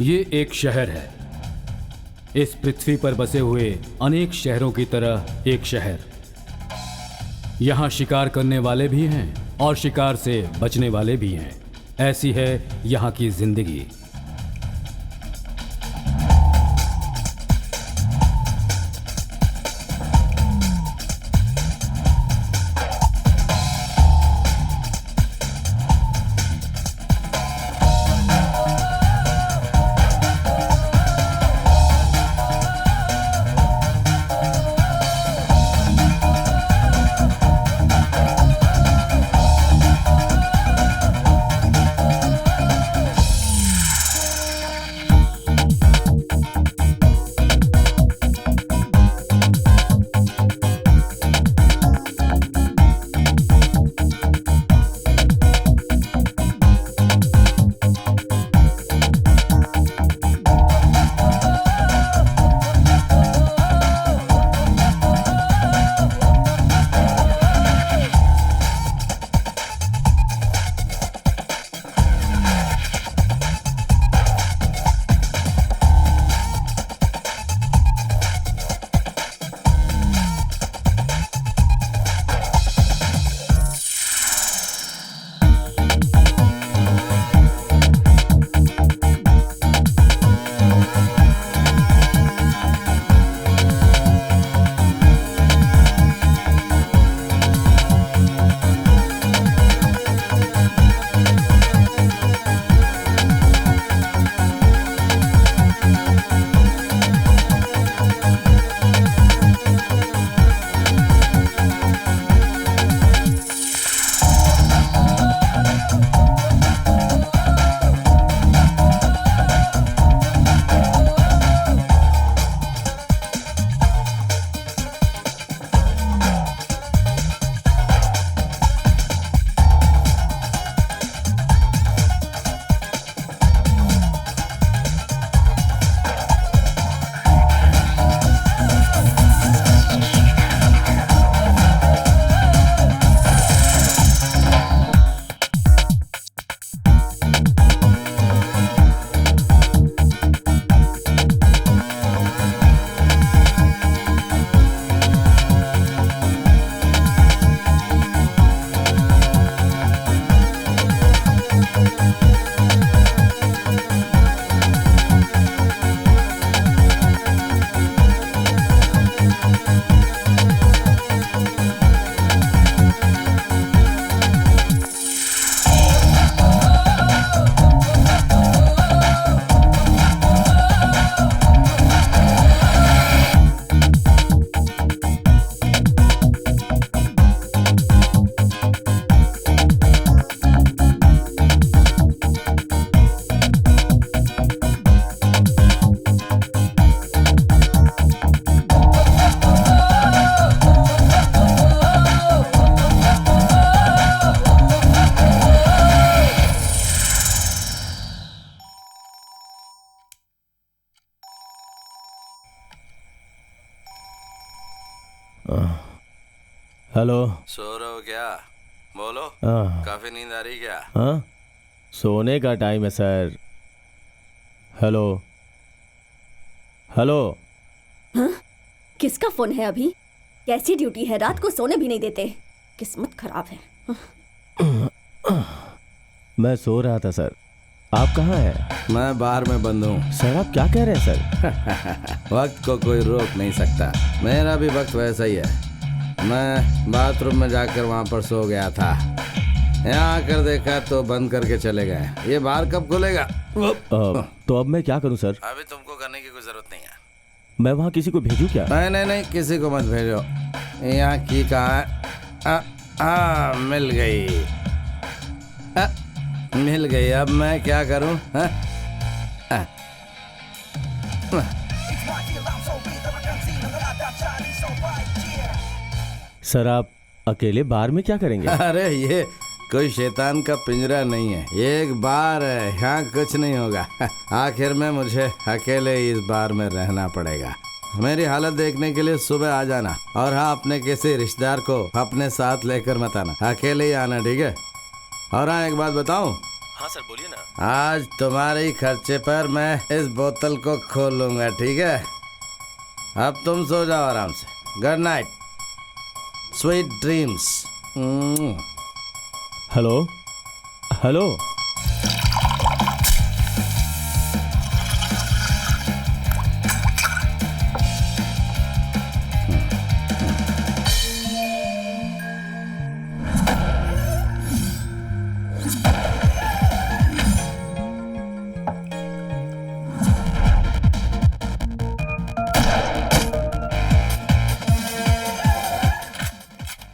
ये एक शहर है। इस पृथ्वी पर बसे हुए अनेक शहरों की तरह एक शहर। यहाँ शिकार करने वाले भी हैं और शिकार से बचने वाले भी हैं। ऐसी है यहाँ की जिंदगी। हेलो। सो रहे हो क्या? बोलो। काफी नींद आ रही क्या? हाँ, सोने का टाइम है सर। Hello hello. हाँ? किसका फोन है अभी? कैसी ड्यूटी है, रात को सोने भी नहीं देते। किस्मत खराब है। मैं सो रहा था सर। आप कहाँ हैं? मैं बाहर में बंद हूँ। सर आप क्या कह रहे हैं सर? वक्त को कोई रोक नहीं सकता। मेरा भी वक्त वैसा ही है। मैं बाथरूम में जाकर वहाँ पर सो गया था। यहाँ आकर देखा तो बंद करके चले गए। ये बाहर कब खुलेगा? तो अब मैं क्या करूँ सर? अभी तुमको करने की कोई जरूरत नहीं है। मैं वहाँ किसी को भेजूँ क्या? नहीं, किसी को मत भेजो। यहाँ की कहाँ है? मिल गई। मिल गई। अब मैं क्या करूँ? सर आप अकेले बार में क्या करेंगे? अरे ये कोई शैतान का पिंजरा नहीं है, ये एक बार है। यहाँ कुछ नहीं होगा। आखिर में मुझे अकेले इस बार में रहना पड़ेगा। मेरी हालत देखने के लिए सुबह आ जाना। और हाँ, अपने किसी रिश्तेदार को अपने साथ लेकर मत आना, अकेले ही आना, ठीक है? और हाँ, एक बात बताऊं, हाँ सर बोलिए ना। आज तुम्हारे ही खर्चे पर मैं इस बोतल को खोलूंगा, ठीक है? अब तुम सो जाओ आराम से। Good night, sweet dreams. Hello hello.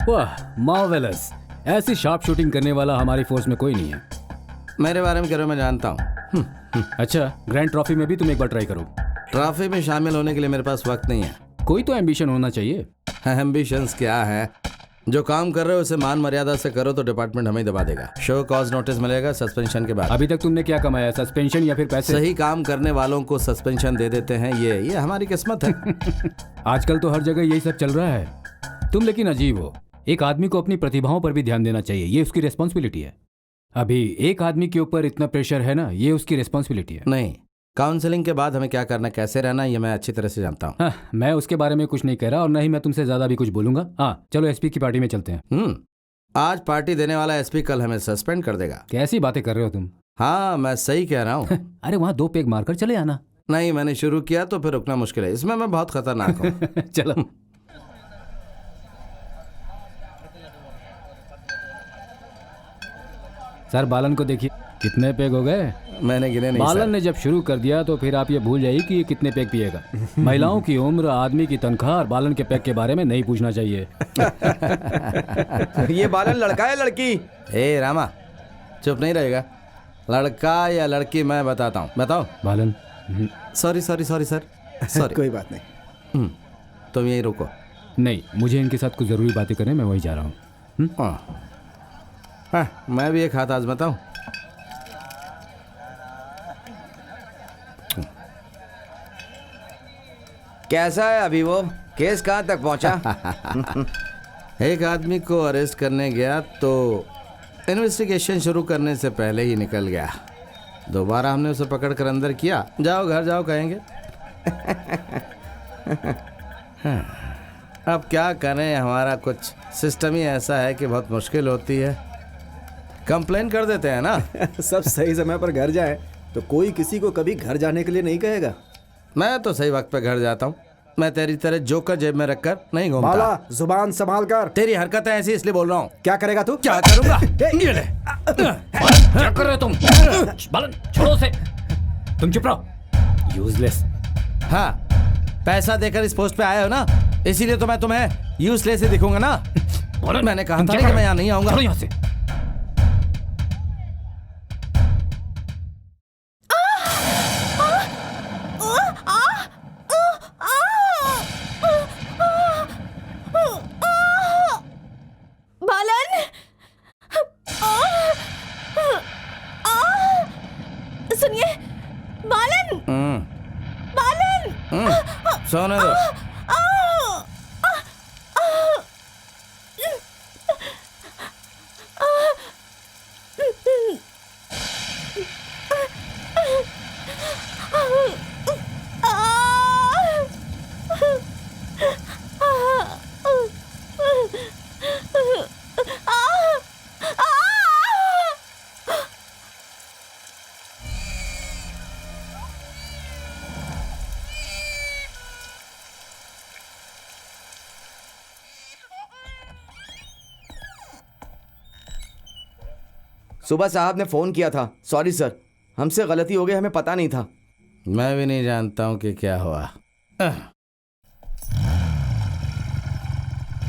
वाह, मार्वेलस। ऐसी शार्प शूटिंग करने वाला हमारी फोर्स में कोई नहीं है। मेरे बारे में कह रहे हो, मैं जानता हूँ। अच्छा, ग्रैंड ट्रॉफी में भी तुम एक बार ट्राई करो। ट्रॉफी में शामिल होने के लिए मेरे पास वक्त नहीं है। कोई तो एम्बिशन होना चाहिए। एम्बिशंस क्या है? जो काम कर रहे हो उसे मान मर्यादा से करो तो डिपार्टमेंट हमें ही दबा देगा। शो कॉज नोटिस मिलेगा सस्पेंशन के बाद। अभी तक तुमने क्या कमाया, सस्पेंशन या फिर पैसे? सही काम करने वालों को सस्पेंशन दे देते हैं, ये हमारी किस्मत है। आजकल तो हर जगह यही सब चल रहा है। तुम लेकिन अजीब हो। एक आदमी को अपनी प्रतिभाओं पर भी ध्यान देना चाहिए, ये उसकी रिस्पॉन्सिबिलिटी है। अभी एक आदमी के ऊपर इतना प्रेशर है ना, ये उसकी रिस्पॉन्सिबिलिटी है। नहीं, काउंसलिंग के बाद हमें क्या करना, कैसे रहना, ये मैं अच्छी तरह से जानता हूँ। हाँ, मैं उसके बारे में कुछ नहीं कह रहा और न ही मैं तुमसे ज्यादा भी कुछ बोलूंगा। हाँ चलो, एसपी की पार्टी में चलते हैं। आज पार्टी देने वाला एसपी कल हमें सस्पेंड कर देगा। कैसी बातें कर रहे हो तुम? हाँ, मैं सही कह रहा हूँ। अरे वहाँ 2 पेग मारकर चले आना। नहीं, मैंने शुरू किया तो फिर रुकना मुश्किल है। इसमें मैं बहुत खतरनाक हूँ। चलो। सर, बालन को देखिए, कितने पेग हो गए? मैंने गिने नहीं। बालन ने जब शुरू कर दिया तो फिर आप ये भूल जाइए कि ये कितने पेग पिएगा। महिलाओं की उम्र, आदमी की तनख्वाह और बालन के पेग के बारे में नहीं पूछना चाहिए। ये बालन लड़का है लड़की? ए रामा, चुप नहीं रहेगा? लड़का या लड़की मैं बताता हूँ। बताओ। Balan. Sorry sorry sorry sir, sorry. कोई बात नहीं। तुम यहीं रुको। नहीं, मुझे इनके साथ कुछ ज़रूरी बातें करने, मैं वहीं जा रहा हूँ। हाँ, मैं भी एक हाथ आजमाता हूँ। कैसा है अभी वो केस, कहाँ तक पहुंचा? एक आदमी को अरेस्ट करने गया तो इन्वेस्टिगेशन शुरू करने से पहले ही निकल गया। दोबारा हमने उसे पकड़ कर अंदर किया। जाओ घर जाओ कहेंगे। अब क्या करें, हमारा कुछ सिस्टम ही ऐसा है कि बहुत मुश्किल होती है। कंप्लेन कर देते हैं ना। सब सही समय पर घर जाए तो कोई किसी को कभी घर जाने के लिए नहीं कहेगा। मैं तो सही वक्त पे घर जाता हूँ। मैं तेरी तरह जोकर जेब में रखकर नहीं घूमता। माला, जुबान संभाल कर। तेरी हरकतें ऐसी इसलिए बोल रहा हूँ। क्या करेगा तू? क्या करूँगा? ये ले। क्या कर रहे हो तुम? बालन, छोड़ो उसे। तुम चुप रहो, यूजलेस। हाँ, पैसा देकर इस पोस्ट पे आए हो ना, इसीलिए तो मैं तुम्हें यूजलेस ही दिखूंगा ना। मैंने कहा था कि मैं यहाँ नहीं आऊंगा। यहाँ से। बालन, सुनिए बालन, बालन। सोने दो। सुबह साहब ने फोन किया था। सॉरी सर, हमसे गलती हो गई, हमें पता नहीं था। मैं भी नहीं जानता हूँ कि क्या हुआ।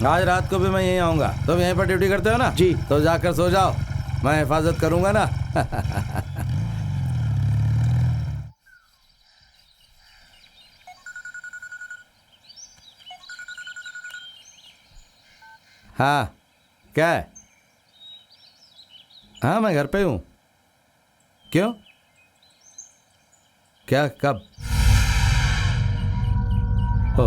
आज रात को भी मैं यहीं आऊंगा। तुम यहीं पर ड्यूटी करते हो ना? जी। तो जाकर सो जाओ, मैं हिफाजत करूंगा ना। हाँ, क्या है? हाँ, मैं घर पे हूँ। क्यों? क्या, कब? हो,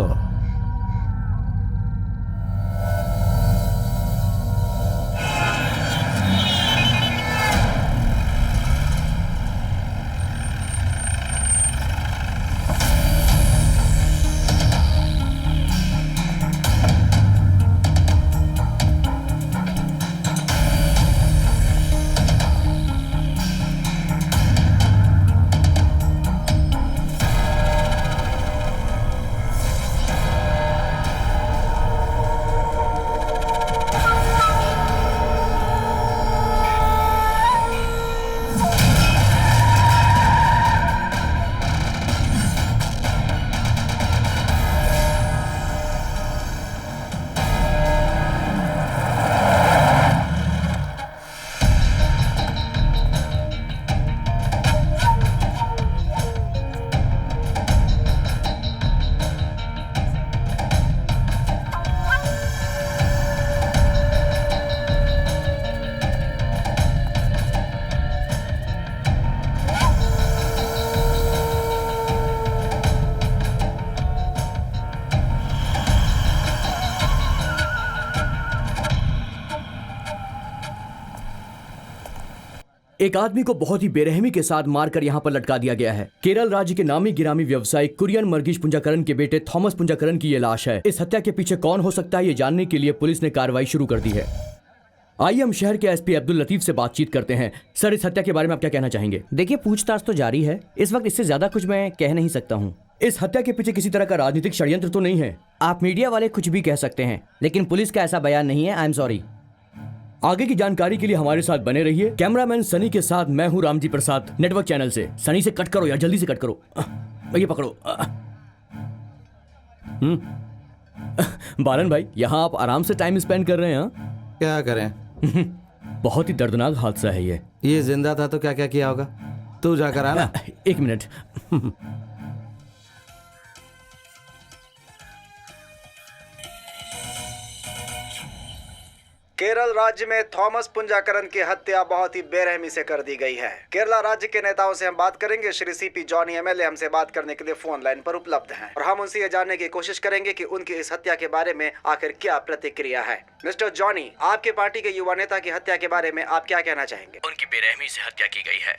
एक आदमी को बहुत ही बेरहमी के साथ मारकर यहाँ पर लटका दिया गया है। केरल राज्य के नामी गिरामी व्यवसायी कुरियन मर्गिश पुंजाकरन के बेटे थॉमस पुंजाकरन की ये लाश है। इस हत्या के पीछे कौन हो सकता है ये जानने के लिए पुलिस ने कार्रवाई शुरू कर दी है। आइए हम शहर के एसपी अब्दुल लतीफ से बातचीत करते हैं। सर, इस हत्या के बारे में आप क्या कहना चाहेंगे? देखिए, पूछताछ तो जारी है, इस वक्त इससे ज्यादा कुछ मैं कह नहीं सकता हूँ। इस हत्या के पीछे किसी तरह का राजनीतिक षड्यंत्र तो नहीं है? आप मीडिया वाले कुछ भी कह सकते हैं, लेकिन पुलिस का ऐसा बयान नहीं है। I am sorry. आगे की जानकारी के लिए हमारे साथ बने रहिए। कैमरामैन सनी के साथ मैं हूं रामजी प्रसाद, नेटवर्क चैनल से। सनी से कट करो यार, जल्दी से कट करो। ये पकड़ो। बालन भाई, यहाँ आप आराम से टाइम स्पेंड कर रहे हैं? क्या करें? बहुत ही दर्दनाक हादसा है ये जिंदा था तो क्या क्या किया होगा? तू जाकर आना। एक मिनट। केरल राज्य में थॉमस पुंजाकरन की हत्या बहुत ही बेरहमी से कर दी गई है। केरला राज्य के नेताओं से हम बात करेंगे। श्री सीपी जॉनी एमएलए हमसे बात करने के लिए फोन लाइन पर उपलब्ध हैं और हम उनसे ये जानने की कोशिश करेंगे कि उनकी इस हत्या के बारे में आखिर क्या प्रतिक्रिया है। मिस्टर जॉनी, आपके पार्टी के युवा नेता की हत्या के बारे में आप क्या कहना चाहेंगे? उनकी बेरहमी से हत्या की गई है।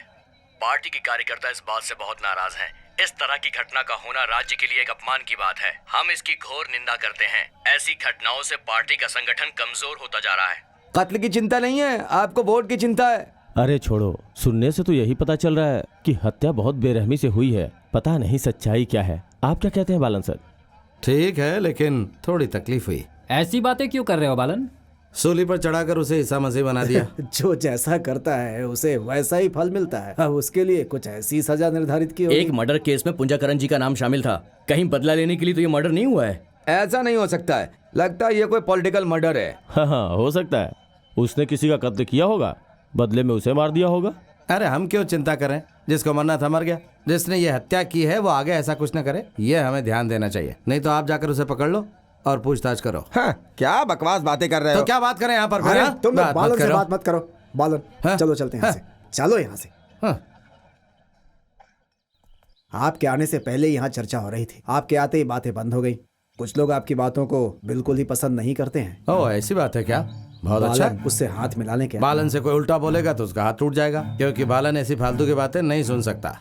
पार्टी के कार्यकर्ता इस बात से बहुत नाराज हैं। इस तरह की घटना का होना राज्य के लिए एक अपमान की बात है। हम इसकी घोर निंदा करते हैं। ऐसी घटनाओं से पार्टी का संगठन कमजोर होता जा रहा है। कत्ल की चिंता नहीं है, आपको वोट की चिंता है। अरे छोड़ो, सुनने से तो यही पता चल रहा है कि हत्या बहुत बेरहमी से हुई है। पता नहीं सच्चाई क्या है। आप क्या कहते हैं बालन सर? ठीक है, लेकिन थोड़ी तकलीफ हुई। ऐसी बातें क्यों कर रहे हो बालन? सूली पर चढ़ाकर उसे ईसा मसीह बना दिया। जो जैसा करता है उसे वैसा ही फल मिलता है। अब उसके लिए कुछ ऐसी सजा निर्धारित की होगी। एक मर्डर केस में पुंजाकरन जी का नाम शामिल था। कहीं बदला लेने के लिए तो ये मर्डर नहीं हुआ है। ऐसा नहीं हो सकता है, लगता है ये कोई पॉलिटिकल मर्डर है। हाँ, हो सकता है। उसने किसी का कत्ल किया होगा, बदले में उसे मार दिया होगा। अरे हम क्यों चिंता करें? जिसको मरना था मर गया। जिसने ये हत्या की है वो आगे ऐसा कुछ न करे, ये हमें ध्यान देना चाहिए। नहीं तो आप जाकर उसे पकड़ लो और पूछताछ करो। हाँ, क्या बकवास बातें कर रहे हो? तो क्या बात करें यहाँ पर? अरे हाँ? तुम लोग बालन से करो। बात मत करो। बालन, हाँ? चलो चलते हैं यहाँ से। चलो यहाँ से। हाँ। आपके आने से पहले यहाँ चर्चा हो रही थी, आपके आते ही बातें बंद हो गई। कुछ लोग आपकी बातों को बिल्कुल ही पसंद नहीं करते हैं। ओह, ऐसी बात है क्या? बहुत अच्छा। बालन, उससे हाथ मिला लें क्या? बालन से कोई उल्टा बोलेगा तो उसका हाथ टूट जाएगा, क्योंकि बालन ऐसी फालतू की बातें नहीं सुन सकता।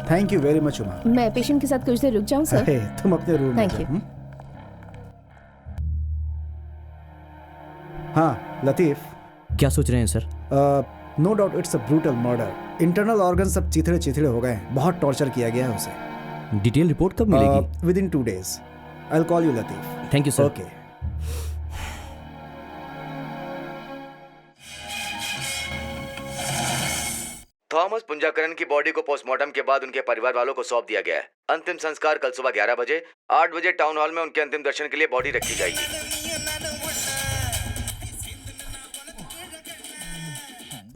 Thank you very much Uma. मैं पेशेंट के साथ कुछ देर रुक जाऊं सर? अरे तुम अपने रूम में Thank जाओ, you. हम्म? हाँ लतीफ, क्या सोच रहे हैं sir? No doubt it's a brutal murder. Internal organ सब चिथड़े चिथड़े हो गए हैं। बहुत टॉर्चर किया गया है उसे। डिटेल रिपोर्ट कब मिलेगी? Within 2 days। I will call you Latif. Thank you sir. Okay. Thomas Punjakaran की बॉडी को पोस्टमार्टम के बाद उनके परिवार वालों को सौंप दिया गया है। अंतिम संस्कार कल सुबह 11 बजे 8 बजे टाउन हॉल में उनके अंतिम दर्शन के लिए बॉडी रखी जाएगी।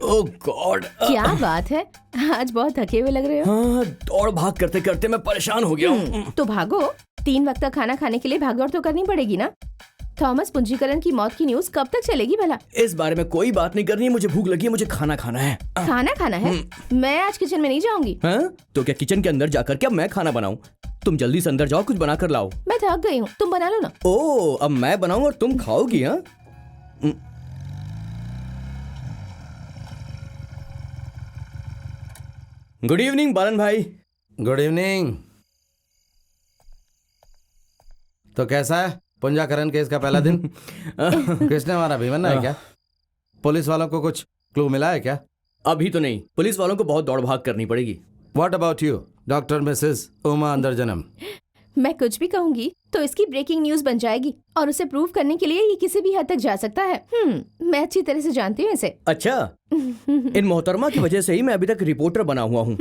ओह गॉड, क्या बात है, आज बहुत थके हुए लग रहे हो। हाँ, दौड़ भाग करते करते मैं परेशान हो गया हूँ। तो भागो, 3 वक्त का खाना खाने के लिए भागदौड़ तो करनी पड़ेगी ना। थॉमस पुंजीकरण की मौत की न्यूज कब तक चलेगी भला? इस बारे में कोई बात नहीं करनी है। मुझे भूख लगी है, मुझे खाना खाना है। खाना खाना है? मैं आज किचन में नहीं जाऊंगी। हाँ? तो क्या किचन के अंदर जाकर क्या मैं खाना बनाऊं? तुम जल्दी से अंदर जाओ, कुछ बना कर लाओ। मैं थक गई हूँ, तुम बना लो ना। ओह, अब मैं बनाऊं और तुम खाओगी? हाँ, गुड इवनिंग बालन भाई। Good evening. तो कैसा है पुंजाकरन केस का पहला दिन? किसने मारा, भीमन्ना है क्या? पुलिस वालों को कुछ क्लू मिला है क्या? अभी तो नहीं, पुलिस वालों को बहुत दौड़ भाग करनी पड़ेगी। What about you doctor Mrs Uma Antharjanam? मैं कुछ भी कहूंगी तो इसकी ब्रेकिंग न्यूज बन जाएगी और उसे प्रूव करने के लिए ये किसी भी हद तक जा सकता है। मैं अच्छी तरह से जानती हूँ इसे। अच्छा, इन मोहतरमा की वजह से ही मैं अभी तक रिपोर्टर बना हुआ हूँ।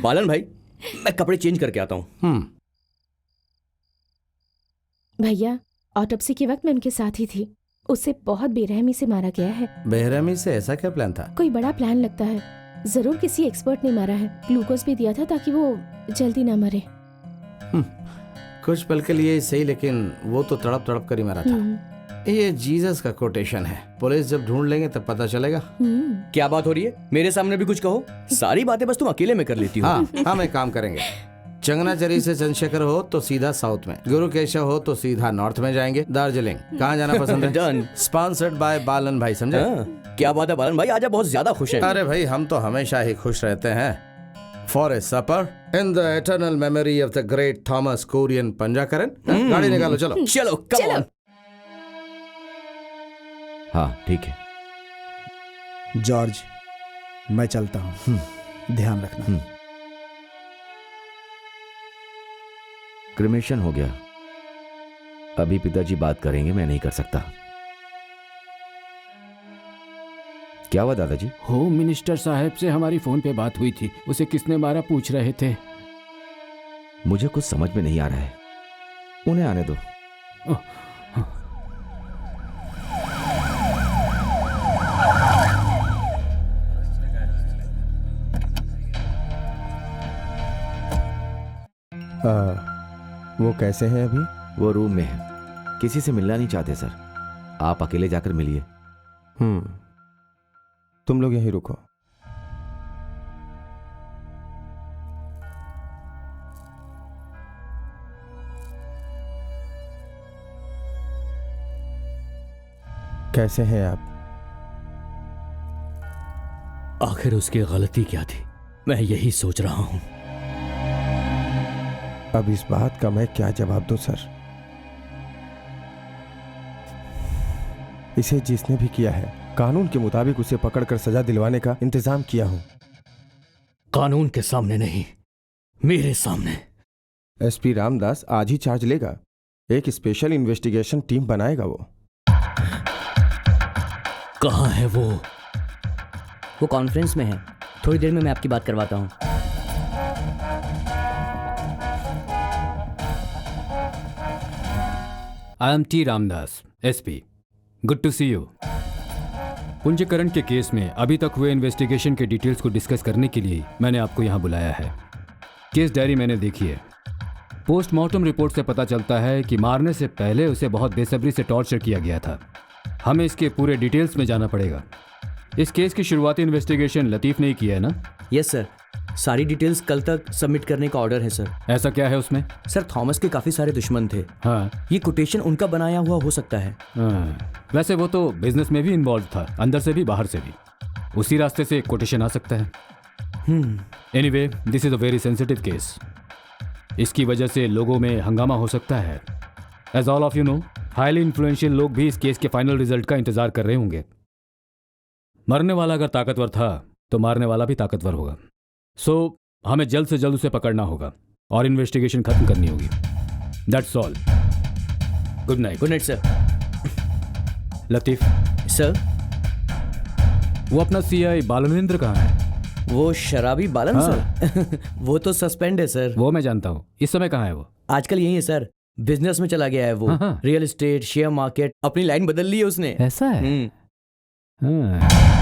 बालन भाई, मैं कपड़े चेंज करके आता हूँ। भैया, ऑटोप्सी के वक्त मैं उनके साथ ही थी। उसे बहुत बेरहमी से मारा गया है। बेरहमी से? ऐसा क्या प्लान था? कोई बड़ा प्लान लगता है। जरूर किसी एक्सपर्ट ने मारा है। ग्लूकोज भी दिया था ताकि वो जल्दी ना मरे। कुछ पल के लिए सही, लेकिन वो तो तड़प तड़प कर ही मरा था। ये जीसस का कोटेशन है। पुलिस जब ढूंढ लेंगे तब पता चलेगा। क्या बात हो रही है? मेरे सामने भी कुछ कहो। सारी बातें बस तुम अकेले में कर लेती हो। हाँ, हम एक काम करेंगे। चंगनाचरी से चंद्रशेखर हो तो सीधा साउथ में, गुरु केशव हो तो सीधा नॉर्थ में जाएंगे। दार्जिलिंग कहाँ जाना पसंद है? डन। स्पॉन्सर्ड बाय बालन भाई, समझे? क्या बात है बालन भाई, आज आप बहुत ज्यादा खुश हैं। अरे भाई, हम तो हमेशा ही खुश रहते हैं। For a supper in the eternal memory of the great Thomas Kurian Punjakaran. गाड़ी निकालो, चलो। चलो कम ऑन। हाँ ठीक है। जॉर्ज, मैं चलता हूँ, ध्यान रखना। क्रिमेशन हो गया, अभी पिताजी बात करेंगे, मैं नहीं कर सकता। क्या हुआ दादाजी? होम मिनिस्टर साहब से हमारी फोन पे बात हुई थी, उसे किसने मारा पूछ रहे थे। मुझे कुछ समझ में नहीं आ रहा है, उन्हें आने दो। वो कैसे हैं अभी? वो रूम में है, किसी से मिलना नहीं चाहते सर। आप अकेले जाकर मिलिए। तुम लोग यहीं रुको। कैसे हैं आप? आखिर उसकी गलती क्या थी, मैं यही सोच रहा हूं। अब इस बात का मैं क्या जवाब दूं सर? इसे जिसने भी किया है, कानून के मुताबिक उसे पकड़कर सजा दिलवाने का इंतजाम किया हूं। कानून के सामने नहीं, मेरे सामने। एसपी रामदास आज ही चार्ज लेगा। एक स्पेशल इन्वेस्टिगेशन टीम बनाएगा वो। कहाँ है वो? वो कॉन्फ्रेंस में है, थोड़ी देर में मैं आपकी बात करवाता हूँ। I am T Ramdas, SP. Good to see you. Punjakaran के केस में अभी तक हुए इन्वेस्टिगेशन के डिटेल्स को डिस्कस करने के लिए मैंने आपको यहाँ बुलाया है। केस डायरी मैंने देखी है। पोस्टमार्टम रिपोर्ट से पता चलता है कि मारने से पहले उसे बहुत बेसब्री से टॉर्चर किया गया था। हमें इसके पूरे डिटेल्स में जाना पड़ेगा। इस केस की शुरुआती इन्वेस्टिगेशन लतीफ़ ने ही किया है ना? यस सर, सारी डिटेल्स कल तक सबमिट करने का ऑर्डर है सर। ऐसा क्या है उसमें? सर, थॉमस के काफ़ी सारे दुश्मन थे। हाँ, ये कोटेशन उनका बनाया हुआ हो सकता है। हाँ। वैसे वो तो बिजनेस में भी इन्वॉल्व था, अंदर से भी बाहर से भी। उसी रास्ते से कोटेशन आ सकता है। Anyway, this is a very sensitive case. इसकी वजह से लोगों में हंगामा हो सकता है। As all of you know, highly influential लोग भी इस केस के फाइनल रिजल्ट का इंतजार कर रहे होंगे। मरने वाला अगर ताकतवर था तो मारने वाला भी ताकतवर होगा। सो हमें जल्द से जल्द उसे पकड़ना होगा और इन्वेस्टिगेशन खत्म करनी होगी। That's all. Good night. Good night sir. Latif sir, वो अपना सीआई बालनेंद्र कहाँ है? वो शराबी बालन हाँ। सर वो तो सस्पेंड है सर। वो मैं जानता हूँ। इस समय कहाँ है वो? आजकल यही है सर, बिजनेस में चला गया है वो। हाँ। रियल एस्टेट, शेयर मार्केट, अपनी लाइन बदल ली है उसने। ऐसा है? हाँ।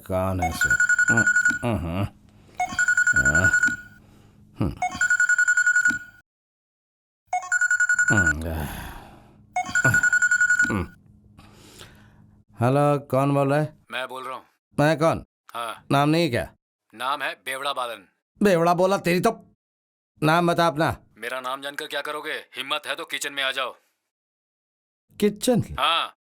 कौन है सर? हेलो, कौन बोल रहा है? मैं बोल रहा हूँ। मैं कौन? हाँ, नाम नहीं क्या? नाम है बेवड़ा बालन। बेवड़ा बोला तेरी तो। नाम बता अपना। मेरा नाम जानकर क्या करोगे? हिम्मत है तो किचन में आ जाओ। किचन? हाँ।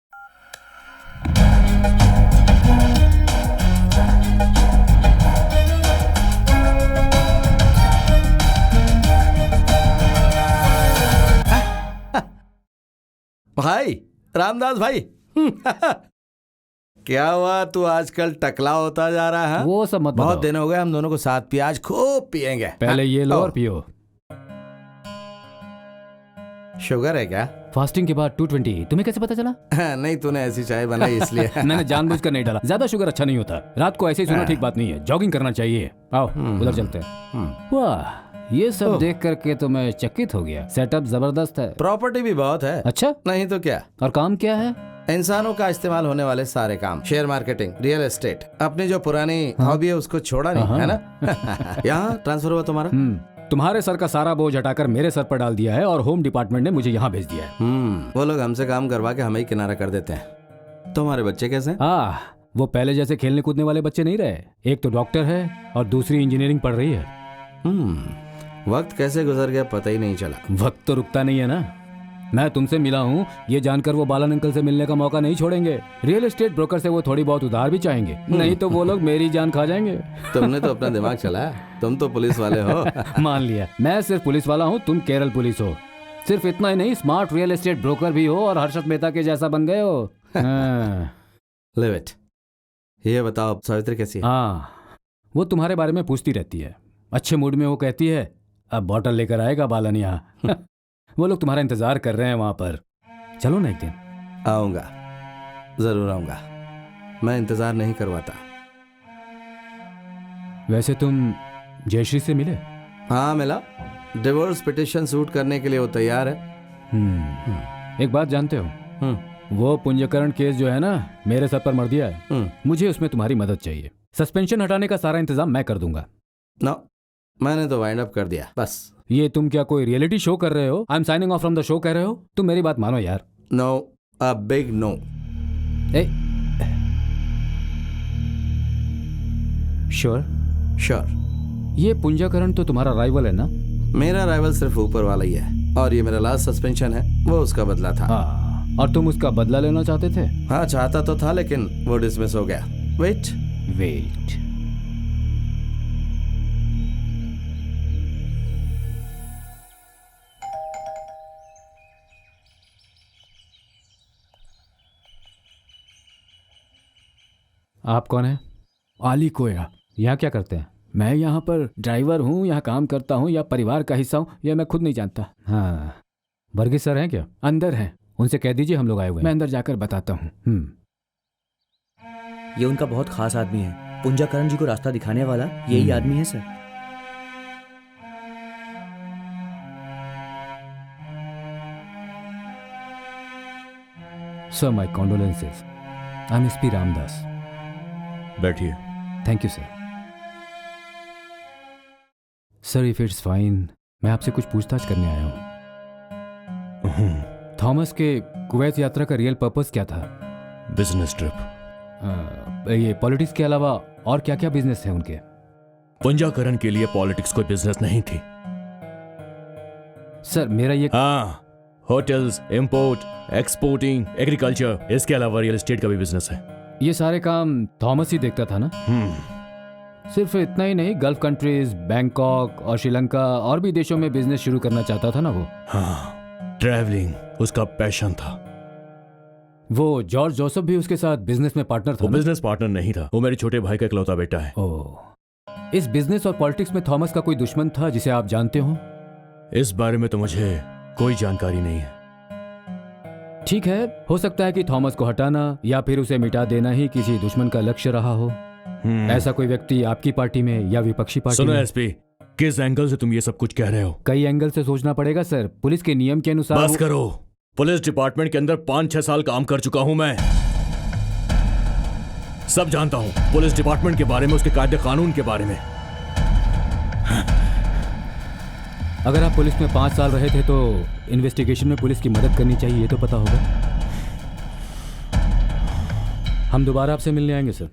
भाई रामदास भाई क्या हुआ, तू आजकल टकला होता जा रहा है? वो सब मत बहुत बताओ। दिन हो गए हम दोनों को साथ पिए, आज खूब पिएंगे। पहले ये लो हाँ, और पियो। शुगर है क्या? फास्टिंग के बाद 220। तुम्हें कैसे पता चला? नहीं, तूने ऐसी चाय बनाई इसलिए। मैंने जानबूझकर नहीं डाला। ज्यादा शुगर अच्छा नहीं होता। रात को ऐसे ही सोना ठीक बात नहीं है। जॉगिंग करना चाहिए। आओ उधर चलते हैं। वाह, ये सब देख करके तो मैं चकित हो गया। सेटअप जबरदस्त है। प्रॉपर्टी भी बहुत है। अच्छा, नहीं तो क्या। और काम क्या है? इंसानों का इस्तेमाल होने वाले सारे काम, शेयर मार्केटिंग, रियल एस्टेट। अपनी जो पुरानी हॉबी है उसको छोड़ा नहीं, है ना? यहाँ ट्रांसफर हुआ तुम्हारा? तुम्हारे सर का सारा बोझ हटाकर मेरे सर पर डाल दिया है और होम डिपार्टमेंट ने मुझे यहाँ भेज दिया है। वो लोग हमसे काम करवा के हमें ही किनारा कर देते हैं। तुम्हारे बच्चे कैसे हैं? वो पहले जैसे खेलने कूदने वाले बच्चे नहीं रहे। एक तो डॉक्टर है और दूसरी इंजीनियरिंग पढ़ रही है। वक्त कैसे गुजर गया पता ही नहीं चला। वक्त तो रुकता नहीं है ना। मैं तुमसे मिला हूँ ये जानकर वो बालन अंकल से मिलने का मौका नहीं छोड़ेंगे। रियल एस्टेट ब्रोकर से वो थोड़ी बहुत उधार भी चाहेंगे, नहीं तो वो लोग मेरी जान खा जाएंगे। तुमने तो अपना दिमाग चलाया। तुम तो पुलिस वाले हो। मान लिया, मैं सिर्फ पुलिस वाला हूँ, तुम केरल पुलिस हो। सिर्फ इतना ही नहीं, स्मार्ट रियल एस्टेट ब्रोकर भी हो और हर्षद मेहता के जैसा बन गए हो। Live it. ये बताओ सावित्री कैसी है? हाँ, वो तुम्हारे बारे में पूछती रहती है। अच्छे मूड में वो कहती है अब बॉटल लेकर आएगा बालन यहाँ। वो लोग तुम्हारा इंतजार कर रहे हैं वहां पर। चलो ना एक दिन। आऊंगा, जरूर आऊंगा। मैं इंतजार नहीं करवाता। वैसे तुम जयश्री से मिले? हाँ मिला। डिवोर्स पिटिशन सूट करने के लिए वो तैयार है। एक बात जानते हो, वो पुंजकरण केस जो है ना, मेरे सर पर मर दिया है। मुझे उसमें तुम्हारी मदद चाहिए। सस्पेंशन हटाने का सारा इंतजाम मैं कर दूंगा। नो, मैंने तो वाइंड अप कर दिया बस। ये तुम क्या कोई रियलिटी शो कर रहे हो? I am signing off from the show कह रहे हो? तुम मेरी बात मानो यार। No, a big no. Sure? Sure. ये पुंजकरण तो तुम्हारा राइवल है ना? मेरा राइवल सिर्फ ऊपर वाला ही है, और ये मेरा लास्ट सस्पेंशन है, वो उसका बदला था। और तुम उसका बदला लेना चाहते थे? हाँ, चाहता तो था, लेकिन वो डिसमिस हो गया। वेट। आप कौन है? आली कोया। यहाँ क्या करते हैं? मैं यहाँ पर ड्राइवर हूँ, यहाँ काम करता हूँ, या परिवार का हिस्सा हूँ, यह मैं खुद नहीं जानता। हाँ, वर्गीस सर हैं क्या? अंदर हैं, उनसे कह दीजिए हम लोग आए हुए हैं। मैं अंदर जाकर बताता हूँ। ये उनका बहुत खास आदमी है। पुंजाकरण जी को रास्ता दिखाने वाला यही आदमी है sir. Sir, my condolences. I am SP Ramdas. बैठिए। Thank you sir. Sir, if it's fine, मैं आपसे कुछ पूछताछ करने आया हूँ। थॉमस के कुवैत यात्रा का रियल पर्पस क्या था? Business trip. ये पॉलिटिक्स के अलावा और क्या क्या बिजनेस है उनके? पुंजाकरण के लिए पॉलिटिक्स कोई बिजनेस नहीं थी सर। मेरा ये होटल्स, इंपोर्ट, एक्सपोर्टिंग, एग्रीकल्चर, इसके अलावा रियल एस्टेट का भी बिजनेस है। ये सारे काम थॉमस ही देखता था ना? सिर्फ इतना ही नहीं, गल्फ कंट्रीज, बैंकॉक और श्रीलंका और भी देशों में बिजनेस शुरू करना चाहता था ना वो? हाँ, ट्रैवलिंग उसका पैशन था। वो जॉर्ज जोसेफ भी उसके साथ बिजनेस में पार्टनर था? वो बिजनेस पार्टनर नहीं था, वो मेरे छोटे भाई का इकलौता बेटा है। ओह, इस बिजनेस और पॉलिटिक्स में थॉमस का कोई दुश्मन था जिसे आप जानते हो? इस बारे में तो मुझे कोई जानकारी नहीं है। ठीक है, हो सकता है कि थॉमस को हटाना या फिर उसे मिटा देना ही किसी दुश्मन का लक्ष्य रहा हो। ऐसा कोई व्यक्ति आपकी पार्टी में या विपक्षी पार्टी में? सुनो एसपी, किस एंगल से तुम ये सब कुछ कह रहे हो? कई एंगल से सोचना पड़ेगा सर। पुलिस के नियम के अनुसार। बस करो। पुलिस डिपार्टमेंट के अंदर 5-6 साल काम कर चुका हूं मैं। सब जानता हूं पुलिस डिपार्टमेंट के बारे में, उसके कायदे कानून के बारे में। अगर आप पुलिस में 5 साल रहे थे तो इन्वेस्टिगेशन में पुलिस की मदद करनी चाहिए, ये तो पता होगा। हम दोबारा आपसे मिलने आएंगे सर।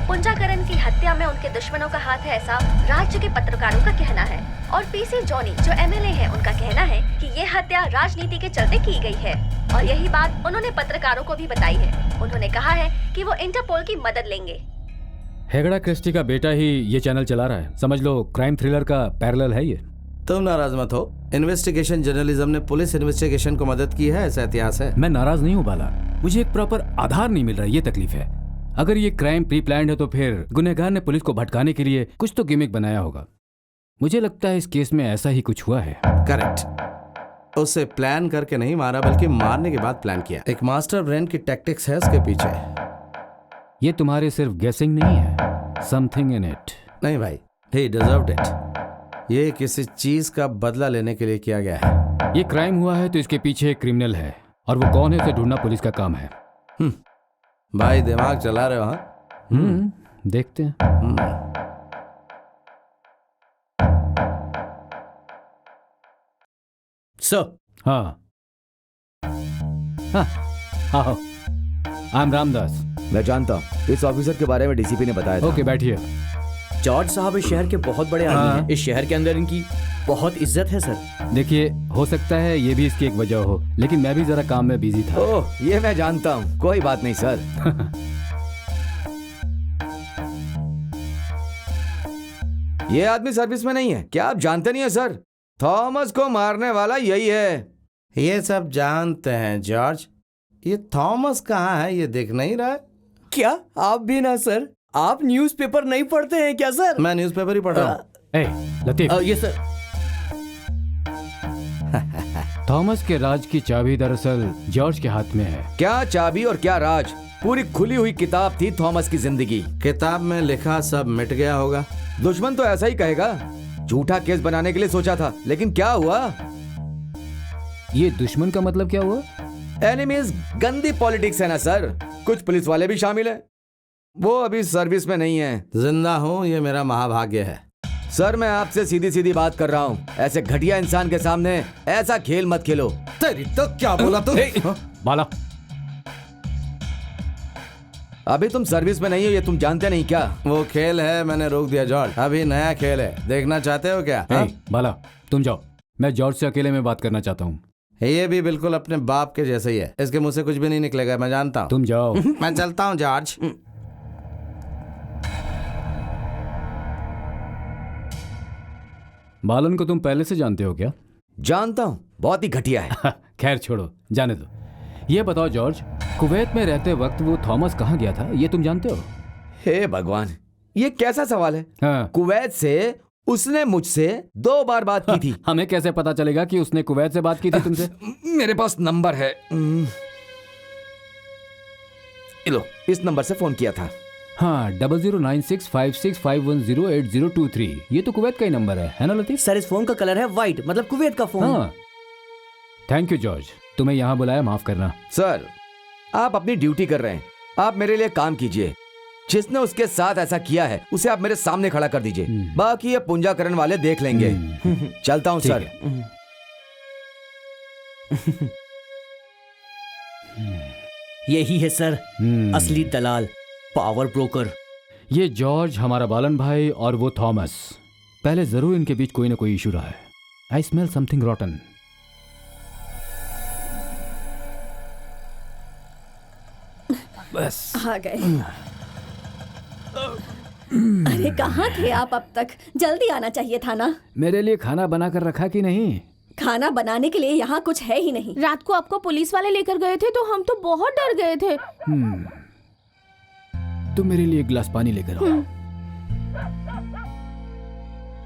पुंजाकरण की हत्या में उनके दुश्मनों का हाथ है, ऐसा राज्य के पत्रकारों का कहना है। और पीसी जॉनी जो एमएलए हैं, उनका कहना है कि ये हत्या राजनीति के चलते की गई है। और यही बात उन्होंने पत्रकारों को भी बताई है। उन्होंने कहा है कि वो इंटरपोल की मदद लेंगे। हेगड़ा क्रिस्टी का बेटा ही ये चैनल चला रहा है, समझ लो क्राइम थ्रिलर का पैरेलल है ये। तुम नाराज मत हो। इन्वेस्टिगेशन जर्नलिज्म ने पुलिस इन्वेस्टिगेशन को मदद की है, ऐसा इतिहास है। मैं नाराज नहीं हूँ बाला, मुझे एक प्रॉपर आधार नहीं मिल रहा, ये तकलीफ है। अगर ये क्राइम प्री प्लान्ड है तो फिर गुनहगार ने पुलिस को भटकाने के लिए कुछ तो गिमिक बनाया होगा। मुझे लगता है इस केस में ऐसा ही कुछ हुआ है। करेक्ट। उसे प्लान करके नहीं मारा, बल्कि मारने के बाद प्लान किया। एक मास्टर ब्रेन की टैक्टिक्स है उसके पीछे। ये तुम्हारे सिर्फ गेसिंग नहीं है, समथिंग इन इट। नहीं भाई, he deserved it। ये किसी चीज का बदला लेने के लिए किया गया है। ये क्राइम हुआ है तो इसके पीछे एक क्रिमिनल है, और वो कौन है उसे ढूंढना पुलिस का काम है। भाई दिमाग चला रहे हो? हाँ, देखते हैं। सर। हाँ हाँ हाँ, आई एम रामदास। मैं जानता हूँ, इस ऑफिसर के बारे में डीसीपी ने बताया था। ओके, बैठिए। जॉर्ज साहब इस शहर के बहुत बड़े आदमी हैं। इस शहर के अंदर इनकी बहुत इज्जत है सर। देखिए, हो सकता है ये भी इसकी एक वजह हो, लेकिन मैं भी जरा काम में बिजी था। ओह, ये मैं जानता हूँ, कोई बात नहीं सर। ये आदमी सर्विस में नहीं है, क्या आप जानते नहीं है सर? थॉमस को मारने वाला यही है। ये सब जानते हैं जॉर्ज। ये थॉमस कहाँ है, ये दिख नहीं रहा है। क्या आप भी ना सर? आप न्यूज़पेपर नहीं पढ़ते हैं क्या सर? मैं न्यूज़पेपर ही पढ़ रहा हूँ। लतीफ। ये सर। थॉमस के राज की चाबी दरअसल जॉर्ज के हाथ में है। क्या चाबी और क्या राज? पूरी खुली हुई किताब थी थॉमस की जिंदगी। किताब में लिखा सब मिट गया होगा। दुश्मन तो ऐसा ही कहेगा। झूठा केस बनाने के लिए सोचा था, लेकिन क्या हुआ? ये दुश्मन का मतलब क्या हुआ? एनिमीज गंदी पॉलिटिक्स है ना सर। कुछ पुलिस वाले भी शामिल हैं। वो अभी सर्विस में नहीं है। जिंदा हूँ, ये मेरा महाभाग्य है। सर, मैं आपसे सीधी सीधी बात कर रहा हूँ। ऐसे घटिया इंसान के सामने ऐसा खेल मत खेलो। तेरी तो क्या बोला तू? बाला, अभी तुम सर्विस में नहीं हो, ये तुम जानते नहीं क्या? वो खेल है, मैंने रोक दिया जॉर्ज। अभी नया खेल है, देखना चाहते हो क्या? बाला, तुम जाओ, मैं जॉर्ज से अकेले में बात करना चाहता हूँ। ये भी बिल्कुल अपने बाप के जैसे ही है। इसके मुंह से कुछ भी नहीं निकलेगा, मैं जानता हूँ। तुम जाओ। मैं चलता हूँ जॉर्ज। बालन को तुम पहले से जानते हो क्या? जानता हूँ, बहुत ही घटिया है। खैर छोड़ो, जाने दो। ये बताओ जॉर्ज, कुवैत में रहते वक्त वो थॉमस कहाँ गया था, ये तुम जानते हो? हे भगवान, ये कैसा सवाल है? हाँ। कुवैत से उसने मुझसे 2 बार बात की थी। हमें कैसे पता चलेगा कि उसने कुवैत से बात की थी तुमसे? मेरे पास नंबर है। लो, इस नंबर से फोन किया था। हाँ, 009656510803। ये तो कुवैत का ही नंबर है ना लतीफ? सर, इस फोन का कलर है व्हाइट, मतलब कुवैत का फोन। हाँ। थैंक यू जॉर्ज, तुम्हें यहाँ बुलाया, माफ करना। सर, आप अपनी ड्यूटी कर रहे हैं। आप मेरे लिए काम कीजिए। जिसने उसके साथ ऐसा किया है उसे आप मेरे सामने खड़ा कर दीजिए। बाकी ये पुंजाकरण वाले देख लेंगे। चलता हूँ सर। यही है सर असली दलाल, पावर ब्रोकर। ये जॉर्ज, हमारा बालन भाई, और वो थॉमस। पहले जरूर इनके बीच कोई ना कोई इशू रहा है। I smell something रॉटन। बस आ गए। अरे कहाँ थे आप अब तक? जल्दी आना चाहिए था ना। मेरे लिए खाना बना कर रखा कि नहीं? खाना बनाने के लिए यहाँ कुछ है ही नहीं। रात को आपको पुलिस वाले लेकर गए थे तो हम तो बहुत डर गए थे। तुम मेरे लिए एक गिलास पानी लेकर आओ।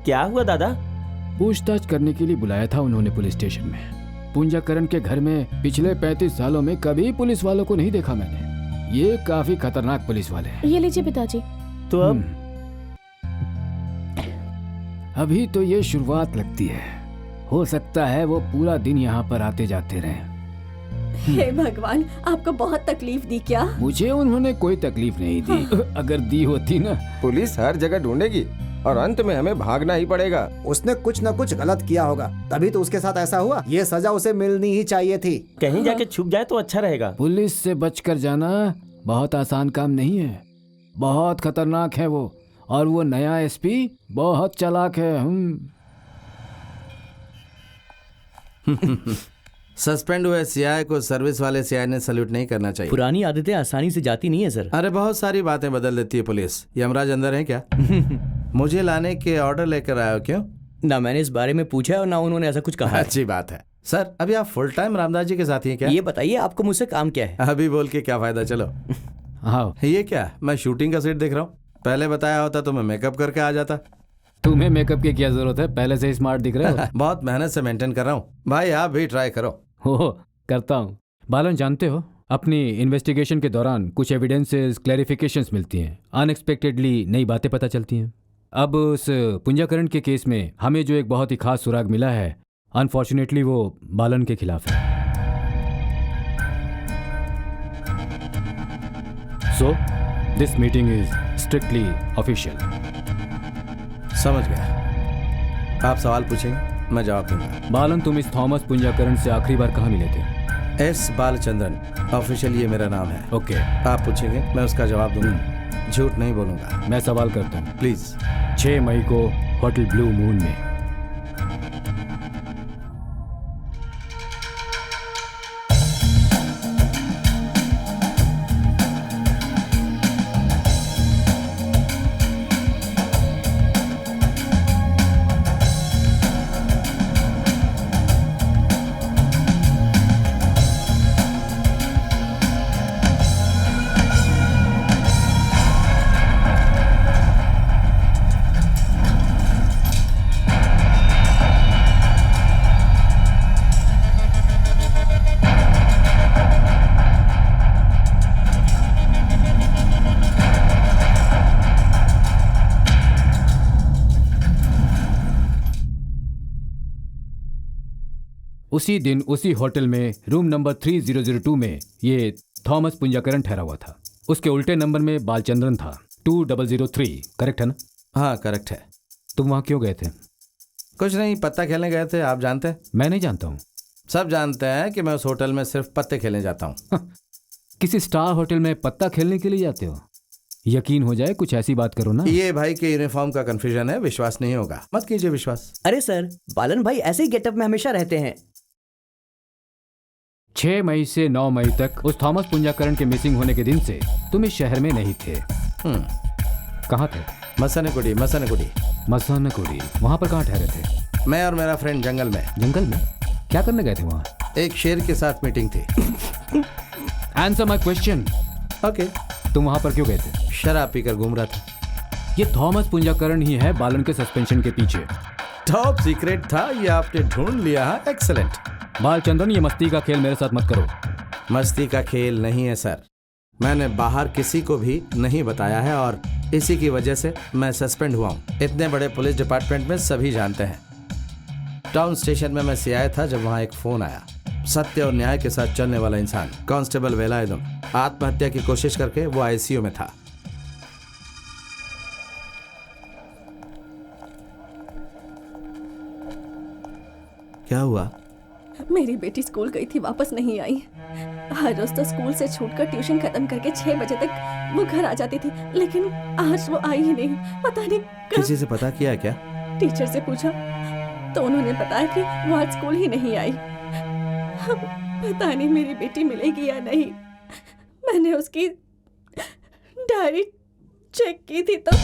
क्या हुआ दादा? पूछताछ करने के लिए बुलाया था उन्होंने पुलिस स्टेशन में। पुंजाकरण के घर में पिछले 35 सालों में कभी पुलिस वालों को नहीं देखा मैंने। ये काफी खतरनाक पुलिस वाले हैं। ये लीजिए पिताजी। तो अब अभी तो ये शुरुआत लगती है। हो सकता है वो पूरा दिन यहाँ पर आते जाते रहें। हे भगवान, आपको बहुत तकलीफ दी क्या? मुझे उन्होंने कोई तकलीफ नहीं दी। अगर दी होती ना। पुलिस हर जगह ढूंढेगी और अंत में हमें भागना ही पड़ेगा। उसने कुछ न कुछ गलत किया होगा, तभी तो उसके साथ ऐसा हुआ। ये सजा उसे मिलनी ही चाहिए थी। कहीं जाके छुप जाए तो अच्छा रहेगा। पुलिस से बचकर जाना बहुत आसान काम नहीं है। बहुत खतरनाक है वो। और वो नया एसपी बहुत चालाक है। सस्पेंड हुए सीआई को सर्विस वाले सीआई ने सल्यूट नहीं करना चाहिए। पुरानी आदतें आसानी से जाती नहीं है सर। अरे बहुत सारी बातें बदल देती है पुलिस। यमराज अंदर है क्या? मुझे लाने के ऑर्डर लेकर आए हो क्यों? ना मैंने इस बारे में पूछा है और ना उन्होंने ऐसा कुछ कहा। अच्छी बात है। सर, अभी आप फुल टाइम रामदास जी के साथ ही हैं क्या? ये बताइए आपको मुझसे काम क्या है? अभी बोल के क्या फायदा, चलो। हाँ, ये क्या? मैं शूटिंग का सेट देख रहा हूँ। पहले बताया होता तो मैं मेकअप करके आ जाता। तुम्हें मेकअप की क्या जरूरत है, पहले से स्मार्ट दिख रहे हो। बहुत मेहनत से मेंटेन कर रहा हूँ भाई, आप भी ट्राई करो। हो करता हूँ। बालन, जानते हो अपनी इन्वेस्टिगेशन के दौरान कुछ एविडेंसेस, क्लैरिफिकेशंस मिलती हैं, अनएक्सपेक्टेडली नई बातें पता चलती हैं। अब उस पुंजाकरण के केस में हमें जो एक बहुत ही खास सुराग मिला है, अनफॉर्चुनेटली वो बालन के खिलाफ है। So this meeting is strictly official. समझ गया। आप सवाल पूछेंगे, मैं जवाब दूंगा। बालन, तुम इस थॉमस पुंजाकरण से आखिरी बार कहाँ मिले थे? एस बालचंद्रन, ऑफिशियल ये मेरा नाम है। ओके। आप पूछेंगे, मैं उसका जवाब दूंगा, झूठ नहीं बोलूंगा। मैं सवाल करता हूँ, प्लीज। 6 मई को होटल ब्लू मून में उसी दिन उसी होटल में रूम नंबर 3002 में ये थॉमस पुंजाकरण ठहरा हुआ था। उसके उल्टे नंबर में बालचंद्रन था, 2003। करेक्ट है ना? हाँ करेक्ट है। तुम वहाँ क्यों गए थे? कुछ नहीं, पत्ता खेलने गए थे। आप जानते हैं? मैं नहीं जानता हूँ। सब जानते हैं कि मैं उस होटल में सिर्फ पत्ते खेलने जाता हूँ। किसी स्टार होटल में पत्ता खेलने के लिए जाते हो? यकीन हो जाए, कुछ ऐसी बात करो ना। ये भाई के यूनिफॉर्म का कंफ्यूजन है, विश्वास नहीं होगा। मत कीजिए विश्वास। अरे सर, बालन भाई ऐसे ही गेटअप में हमेशा रहते हैं। 6 मई से 9 मई तक उस थॉमस पुंजाकरण के मिसिंग होने के दिन से तुम इस शहर में नहीं थे। कहाँ थे? मसनकुडी। मसनकुडी। वहाँ पर कहाँ ठहरे थे? मैं और मेरा फ्रेंड जंगल में। जंगल में क्या करने गए थे वहाँ? एक शेर के साथ मीटिंग थी। Answer my question. ओके। तुम वहाँ पर क्यों गए थे? शराब पीकर घूम रहा था। ये थॉमस पुंजाकरण ही है बालन के सस्पेंशन के पीछे। टॉप सीक्रेट था, ये आपने ढूंढ लिया है। एक्सेलेंट। बालचंद्रन, ये मस्ती का खेल मेरे साथ मत करो। मस्ती का खेल नहीं है सर, मैंने बाहर किसी को भी नहीं बताया है और इसी की वजह से मैं सस्पेंड हुआ हूँ। इतने बड़े पुलिस डिपार्टमेंट में सभी जानते हैं। टाउन स्टेशन में मैं सीआई था जब वहाँ एक फोन आया। सत्य और न्याय के साथ चलने वाला इंसान कांस्टेबल वेलायुधम आत्महत्या की कोशिश करके वो आईसीयू में था। क्या हुआ? मेरी बेटी स्कूल गई थी, वापस नहीं आई। हर रोज तो स्कूल से छूटकर ट्यूशन खत्म करके 6 बजे तक वो घर आ जाती थी, लेकिन आज वो आई ही नहीं। पता नहीं किसी से पता किया क्या? टीचर से पूछा तो उन्होंने बताया कि वो आज स्कूल ही नहीं आई। अब पता नहीं मेरी बेटी मिलेगी या नहीं। मैंने उसकी डायरी चेक की थी तो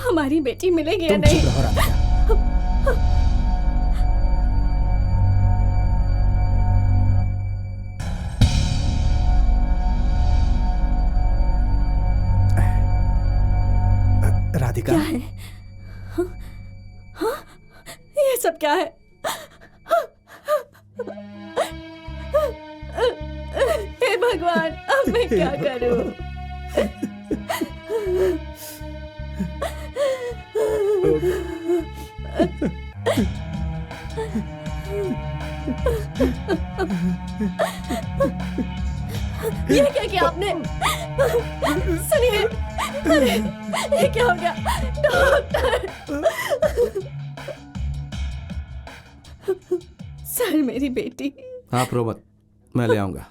हमारी बेटी मिलेगी या नहीं। राधिका, क्या है? हाँ? ये सब क्या है? हे भगवान, अब मैं क्या करूं? ये क्या किया आपने? सुनिए, अरे ये क्या हो गया? डॉक्टर! सर, मेरी बेटी। आप रो मत, मैं ले आऊंगा।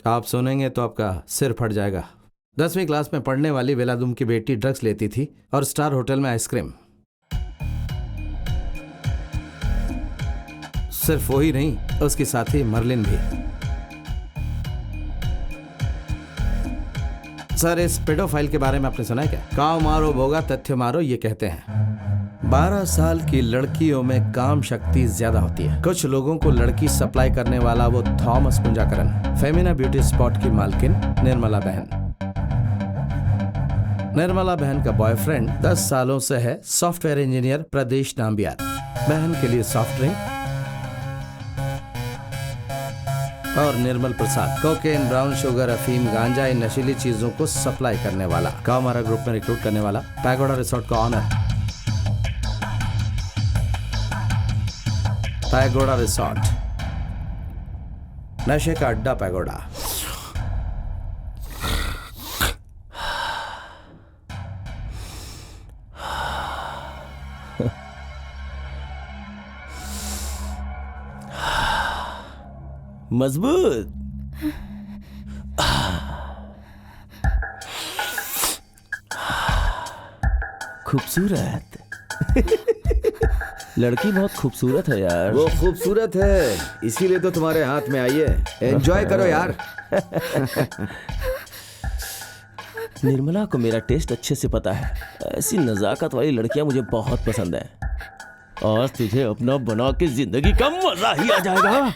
आप सुनेंगे तो आपका सिर फट जाएगा। 10वीं क्लास में पढ़ने वाली वेलायुधम की बेटी ड्रग्स लेती थी और स्टार होटल में आइसक्रीम। सिर्फ वो ही नहीं, उसकी साथी मर्लिन भी। सर, इस पेडोफाइल के बारे में आपने सुना है क्या? काव मारो भोगा तथ्य मारो, ये कहते हैं। 12 साल की लड़कियों में काम शक्ति ज्यादा होती है। कुछ लोगों को लड़की सप्लाई करने वाला वो थॉमस पुंजाकरन, फेमिना ब्यूटी स्पॉट की मालकिन निर्मला बहन। निर्मला बहन का बॉयफ्रेंड 10 सालों से है सॉफ्टवेयर इंजीनियर प्रदेश नाम्बियार। बहन के लिए सॉफ्ट ड्रिंक और निर्मल प्रसाद कोकेन, ब्राउन शुगर, अफीम, गांजा, इन नशीली चीजों को सप्लाई करने वाला। कामारा ग्रुप में रिक्रूट करने वाला पैगोडा रिसोर्ट का ऑनर। पैगोडा रिसोर्ट, नशे का अड्डा पैगोडा। मजबूत। खूबसूरत। लड़की बहुत खूबसूरत है यार। वो खूबसूरत है, इसीलिए तो तुम्हारे हाथ में आई है। एंजॉय करो यार। निर्मला को मेरा टेस्ट अच्छे से पता है। ऐसी नजाकत वाली लड़कियां मुझे बहुत पसंद है। आज तुझे अपना बना के जिंदगी का मजा ही आ जाएगा।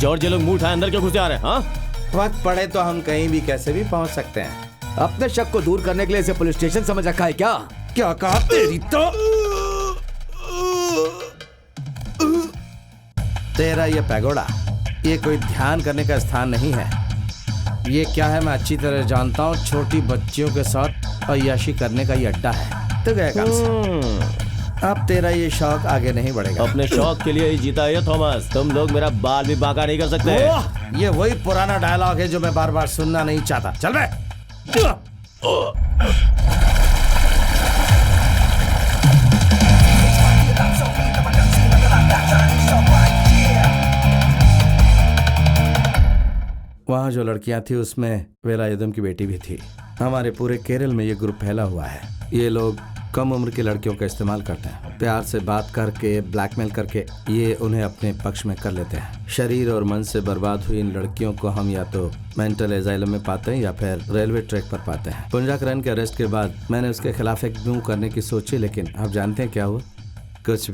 जॉर्ज, ये लोग मुंह उठाए अंदर क्यों घुसे आ रहे हैं? हाँ, वक्त पड़े तो हम कहीं भी कैसे भी पहुंच सकते हैं। अपने शक को दूर करने के लिए इसे पुलिस स्टेशन समझ रखा है क्या? क्या कहा तेरी तो? तेरा ये पैगोडा, ये कोई ध्यान करने का स्थान नहीं है। ये क्या है मैं अच्छी तरह जानता हूँ। छोटी बच्चियों के साथ अय्याशी करने का ये अड्डा है। तो गया काम से। अब तेरा ये शौक आगे नहीं बढ़ेगा। अपने शौक के लिए ही जीता है थॉमस। तुम लोग मेरा बाल भी बांका नहीं कर सकते। ये वही पुराना डायलॉग है जो मैं बार बार सुनना नहीं चाहता। चल बे। वहां जो लड़कियां थी उसमें वेलायुधम की बेटी भी थी। हमारे पूरे केरल में ये ग्रुप फैला हुआ है। ये लोग कम उम्र की लड़कियों का इस्तेमाल करते हैं। प्यार से बात करके, ब्लैकमेल करके ये उन्हें अपने पक्ष में कर लेते हैं। शरीर और मन से बर्बाद हुई इन लड़कियों को हम या तो मेंटल एजाइलम में पाते हैं या फिर रेलवे ट्रैक पर पाते हैं। पुंजाकरन के अरेस्ट के बाद मैंने उसके खिलाफ एक मूव करने की सोची, लेकिन आप जानते हैं क्या हुआ? कुछ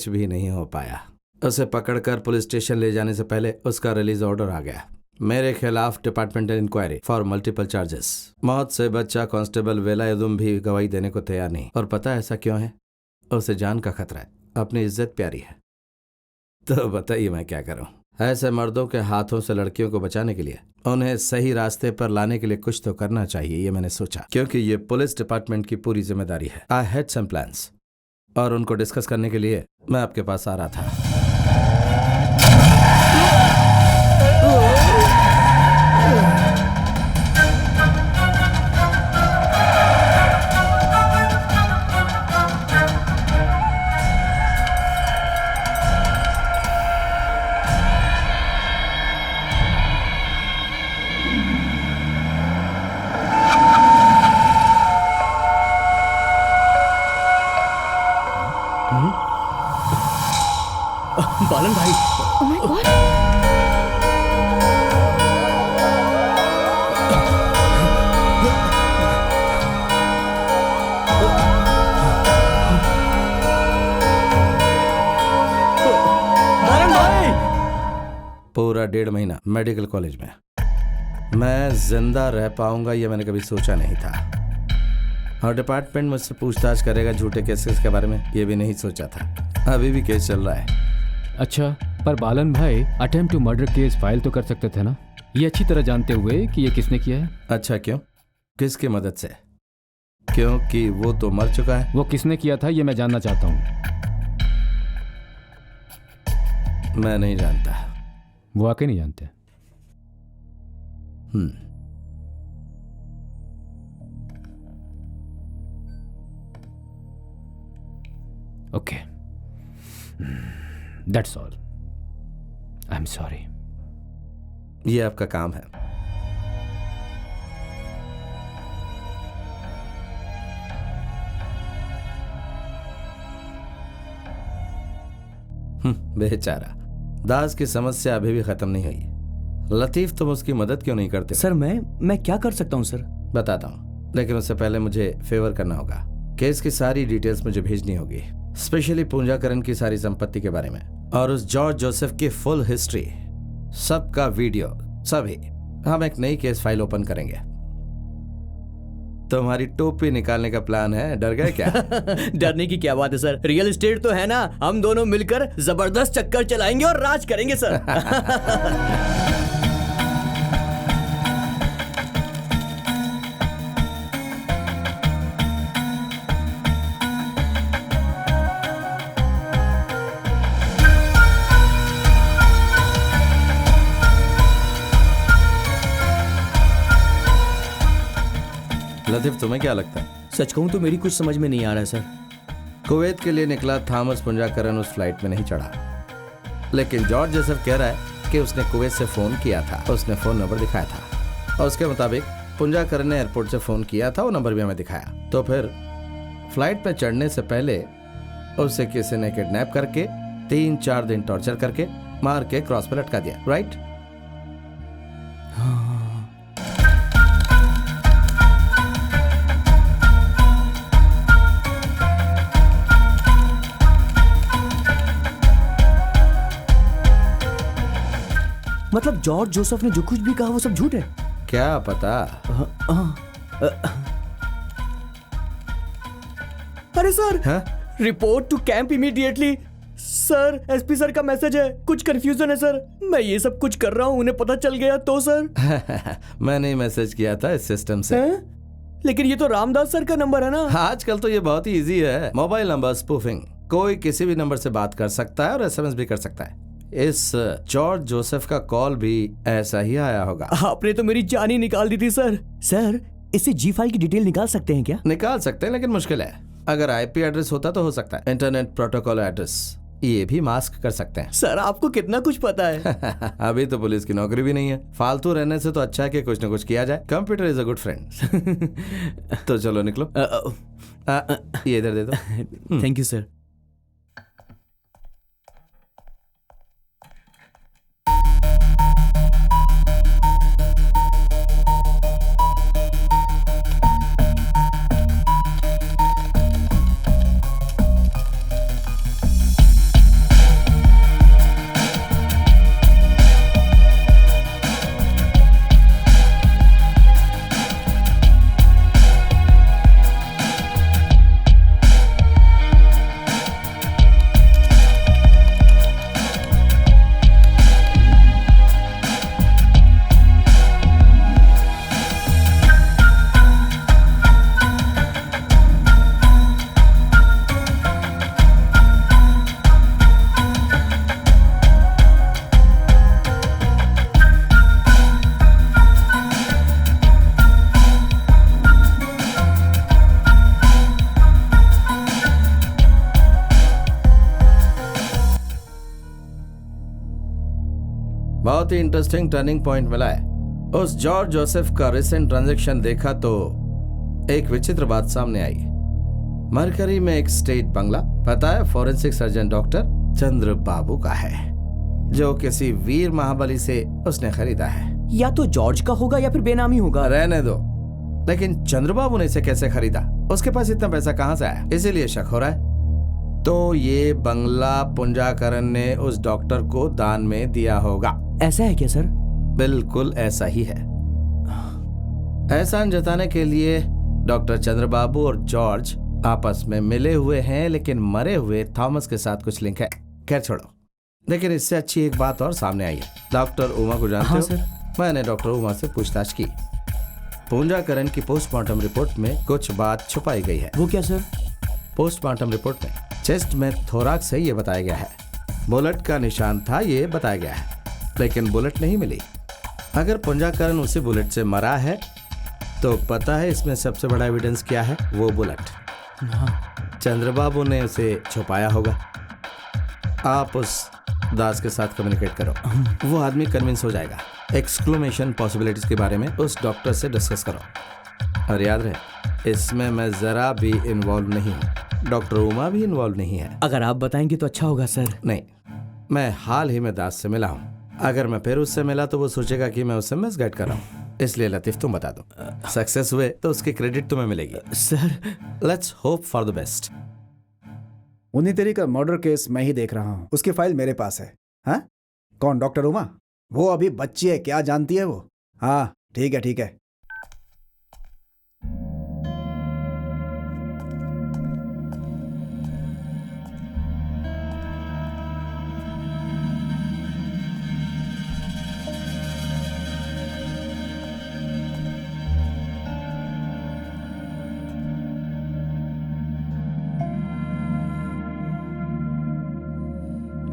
भी नहीं हो पाया। उसे पकड़कर पुलिस स्टेशन ले जाने से पहले उसका रिलीज ऑर्डर आ गया। मेरे खिलाफ departmental inquiry for multiple charges. मौत से बच्चा कांस्टेबल वेलायुधम भी गवाही देने को तैयार नहीं। और पता है ऐसा क्यों है? उसे जान का खतरा है, अपनी इज्जत प्यारी है। तो बताइए मैं क्या करूं? ऐसे मर्दों के हाथों से लड़कियों को बचाने के लिए, उन्हें सही रास्ते पर लाने के लिए कुछ तो करना चाहिए। ये मैंने सोचा, क्योंकि ये पुलिस डिपार्टमेंट की पूरी जिम्मेदारी है। आई हैड सम प्लान्स और उनको डिस्कस करने के लिए मैं आपके पास आ रहा था। बालन भाई। Oh my God! बालन भाई। पूरा 1.5 महीना मेडिकल कॉलेज में मैं जिंदा रह पाऊंगा ये मैंने कभी सोचा नहीं था। और डिपार्टमेंट मुझसे पूछताछ करेगा झूठे केसेस के बारे में, ये भी नहीं सोचा था। अभी भी केस चल रहा है। अच्छा, पर बालन भाई attempt to murder case file तो कर सकते थे ना, ये अच्छी तरह जानते हुए कि ये किसने किया है। अच्छा, क्यों? किसकी मदद से? क्योंकि वो तो मर चुका है। वो किसने किया था ये मैं जानना चाहता हूँ। मैं नहीं जानता। वो आके नहीं जानते? Okay, that's all. I am sorry. ये आपका काम है। बेचारा दास की समस्या अभी भी खत्म नहीं हुई। लतीफ, तुम उसकी मदद क्यों नहीं करते? सर मैं क्या कर सकता हूँ सर? बताता हूँ, लेकिन उससे पहले मुझे फेवर करना होगा। केस की सारी डिटेल्स मुझे भेजनी होगी, स्पेशली पूंजाकरण की सारी संपत्ति के बारे में और उस जॉर्ज जोसेफ की फुल हिस्ट्री, सबका वीडियो, सभी। हम एक नई केस फाइल ओपन करेंगे। तुम्हारी टोपी निकालने का प्लान है? डर गए क्या? डरने की क्या बात है सर, रियल एस्टेट तो है ना, हम दोनों मिलकर जबरदस्त चक्कर चलाएंगे और राज करेंगे सर। लतीफ, तुम्हें क्या लगता है? सच कहूं तो मेरी कुछ समझ में नहीं आ रहा है सर। कुवैत के लिए निकला थॉमस पुंजाकरन उस फ्लाइट में नहीं चढ़ा, लेकिन जॉर्ज जोसेफ कह रहा है कि उसने कुवैत से फोन किया था। उसने फोन नंबर दिखाया था और उसके मुताबिक पुंजाकरन ने एयरपोर्ट से फोन किया था, वो नंबर भी हमें दिखाया। तो फिर फ्लाइट पर चढ़ने से पहले उसे किसी ने किडनैप करके 3-4 दिन टॉर्चर करके मार के क्रॉस पर लटका दिया, राइट? मतलब जॉर्ज जोसेफ ने जो कुछ भी कहा वो सब झूठ है? क्या पता। अरे सर, हाँ? Report to camp immediately. Sir, SP sir का मैसेज है, कुछ कंफ्यूजन है सर। मैं ये सब कुछ कर रहा हूँ, उन्हें पता चल गया तो सर। मैंने मैसेज किया था इस सिस्टम से। लेकिन ये तो रामदास सर का नंबर है ना। आजकल तो ये बहुत ही इजी है, मोबाइल नंबर स्पूफिंग। कोई किसी भी नंबर से बात कर सकता है और एसएमएस भी कर सकता है। इस जॉर्ज जोसेफ का कॉल भी ऐसा ही आया होगा। आपने तो मेरी जान ही निकाल दी थी सर। सर, इससे जी फाइल की डिटेल निकाल सकते हैं क्या? निकाल सकते हैं, लेकिन मुश्किल है। अगर आईपी एड्रेस होता तो हो सकता है। इंटरनेट प्रोटोकॉल एड्रेस, ये भी मास्क कर सकते हैं। सर, आपको कितना कुछ पता है। अभी तो पुलिस की नौकरी भी नहीं है, फालतू रहने से तो अच्छा है कि कुछ न कुछ किया जाए। Computer is a good friend. तो चलो निकलो। ये इधर दे दो। Thank you sir. बहुत ही इंटरेस्टिंग टर्निंग पॉइंट मिला है। उस जॉर्ज जोसेफ का रिसेंट ट्रांजैक्शन देखा तो एक विचित्र बात सामने आई। मरकरी में एक स्टेट बंगला, पता है, फॉरेंसिक सर्जन डॉक्टर चंद्र बाबू का है, जो किसी वीर महाबली से उसने खरीदा है। या तो जॉर्ज का होगा या फिर बेनामी होगा। रहने दो, लेकिन चंद्रबाबू ने इसे कैसे खरीदा? उसके पास इतना पैसा कहां से आया? इसीलिए शक हो रहा है। तो ये बंगला पुंजाकरण ने उस डॉक्टर को दान में दिया होगा। ऐसा है क्या सर? बिल्कुल ऐसा ही है। एहसान जताने के लिए डॉक्टर चंद्रबाबू और जॉर्ज आपस में मिले हुए हैं, लेकिन मरे हुए थॉमस के साथ कुछ लिंक है। खैर छोड़ो, लेकिन इससे अच्छी एक बात और सामने आई है। डॉक्टर उमा को जानते हो? सर। मैंने डॉक्टर उमा से पूछताछ की। पुंजाकरण की पोस्टमार्टम रिपोर्ट में कुछ बात छुपाई गई है। वो क्या सर? पोस्टमार्टम रिपोर्ट में चेस्ट में थोराक्स से ये बताया गया है, बुलेट का निशान था, ये बताया गया है, लेकिन बुलेट नहीं मिली। अगर पुंजाकरण उसी बुलेट से मरा है तो पता है इसमें सबसे बड़ा एविडेंस क्या है? वो बुलेट। चंद्रबाबू ने उसे छुपाया होगा। आप उस दास के साथ कम्युनिकेट करो, वो आदमी कन्विंस हो जाएगा। एक्सक्लेमेशन पॉसिबिलिटीज के बारे में उस डॉक्टर से डिस्कस करो। और याद रहे, इसमें मैं जरा भी इन्वॉल्व नहीं हूँ, डॉक्टर उमा भी इन्वॉल्व नहीं है। अगर आप बताएंगे तो अच्छा होगा सर। नहीं, मैं हाल ही में दास से मिला हूँ। अगर मैं फिर उससे मिला तो वो सोचेगा कि मैं उससे मिसगाइड कर रहा हूँ। इसलिए लतीफ तुम बता दो, सक्सेस हुए तो उसकी क्रेडिट तुम्हें मिलेगी। Sir let's hope for the best. उन्हीं तेरी का मर्डर केस मैं ही देख रहा हूँ, उसकी फाइल मेरे पास है। हाँ, कौन? डॉक्टर उमा? वो अभी बच्ची है, क्या जानती है वो? हाँ ठीक है ठीक है।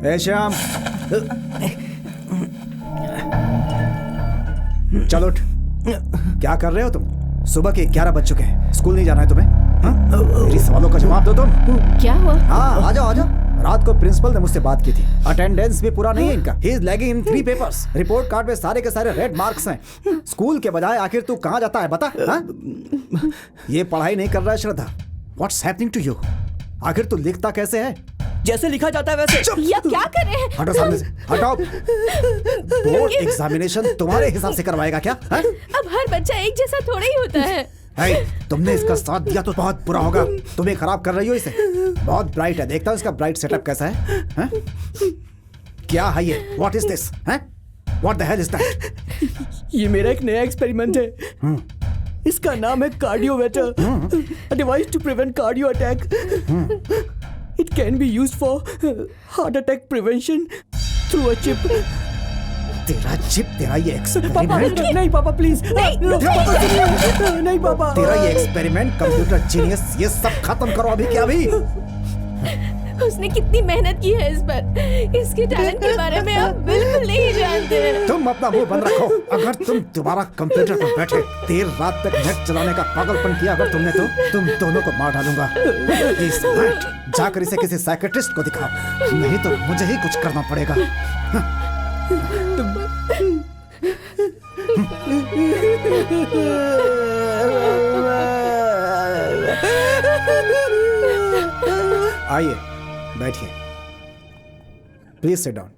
ए श्याम, चलो उठ। क्या कर रहे हो तुम? सुबह के 11 बज चुके हैं, स्कूल नहीं जाना है तुम्हें? हाँ? मेरी सवालों का जवाब दो तुम। क्या हुआ? हाँ आ जाओ आ जाओ। रात को प्रिंसिपल ने मुझसे बात की थी, अटेंडेंस भी पूरा नहीं है इनका। He is lagging in 3 papers. Report card पे सारे के सारे रेड मार्क्स हैं। स्कूल के बजाय आखिर तू कहाँ जाता है बता? हाँ? ये पढ़ाई नहीं कर रहा है श्रद्धा। What's happening to you? आखिर तू लिखता कैसे है? जैसे लिखा जाता है वैसे। या क्या कर रहे हैं? हटो सामने से, हटाओ। बोर्ड एग्जामिनेशन तुम्हारे हिसाब से करवाएगा क्या? है? अब हर बच्चा एक जैसा थोड़ा ही होता है। तुमने इसका साथ दिया तो बहुत बुरा होगा। तुम्हें खराब कर रही हो इसे। बहुत ब्राइट है, देखता हूँ इसका ब्राइट सेटअप कैसा है? क्या है ये? What is this? What the hell is that? ये मेरा एक नया एक्सपेरिमेंट है। इसका नाम है कार्डियोवेटर, a device to prevent cardio attack. It can be used for heart attack prevention through a chip. तेरा चिप, तेरा ये पापा एक्सपेरिमेंट। नहीं पापा प्लीज नहीं पापा। तेरा ये एक्सपेरिमेंट, कंप्यूटर जीनियस, ये सब खत्म करो अभी के अभी। उसने कितनी मेहनत की है इस पर। इसके टैलेंट के बारे में आप बिल्कुल नहीं जानते। तुम अपना मुंह बंद रखो। अगर तुम दोबारा कंप्यूटर पर बैठे देर रात तक नेट चलाने का पागलपन किया अगर तुमने, तो तुम दोनों को मार डालूंगा। जाकर इसे किसी साइकियाट्रिस्ट को दिखाओ, नहीं तो मुझे ही कुछ करना पड़ेगा। आइए बैठिए, please sit down.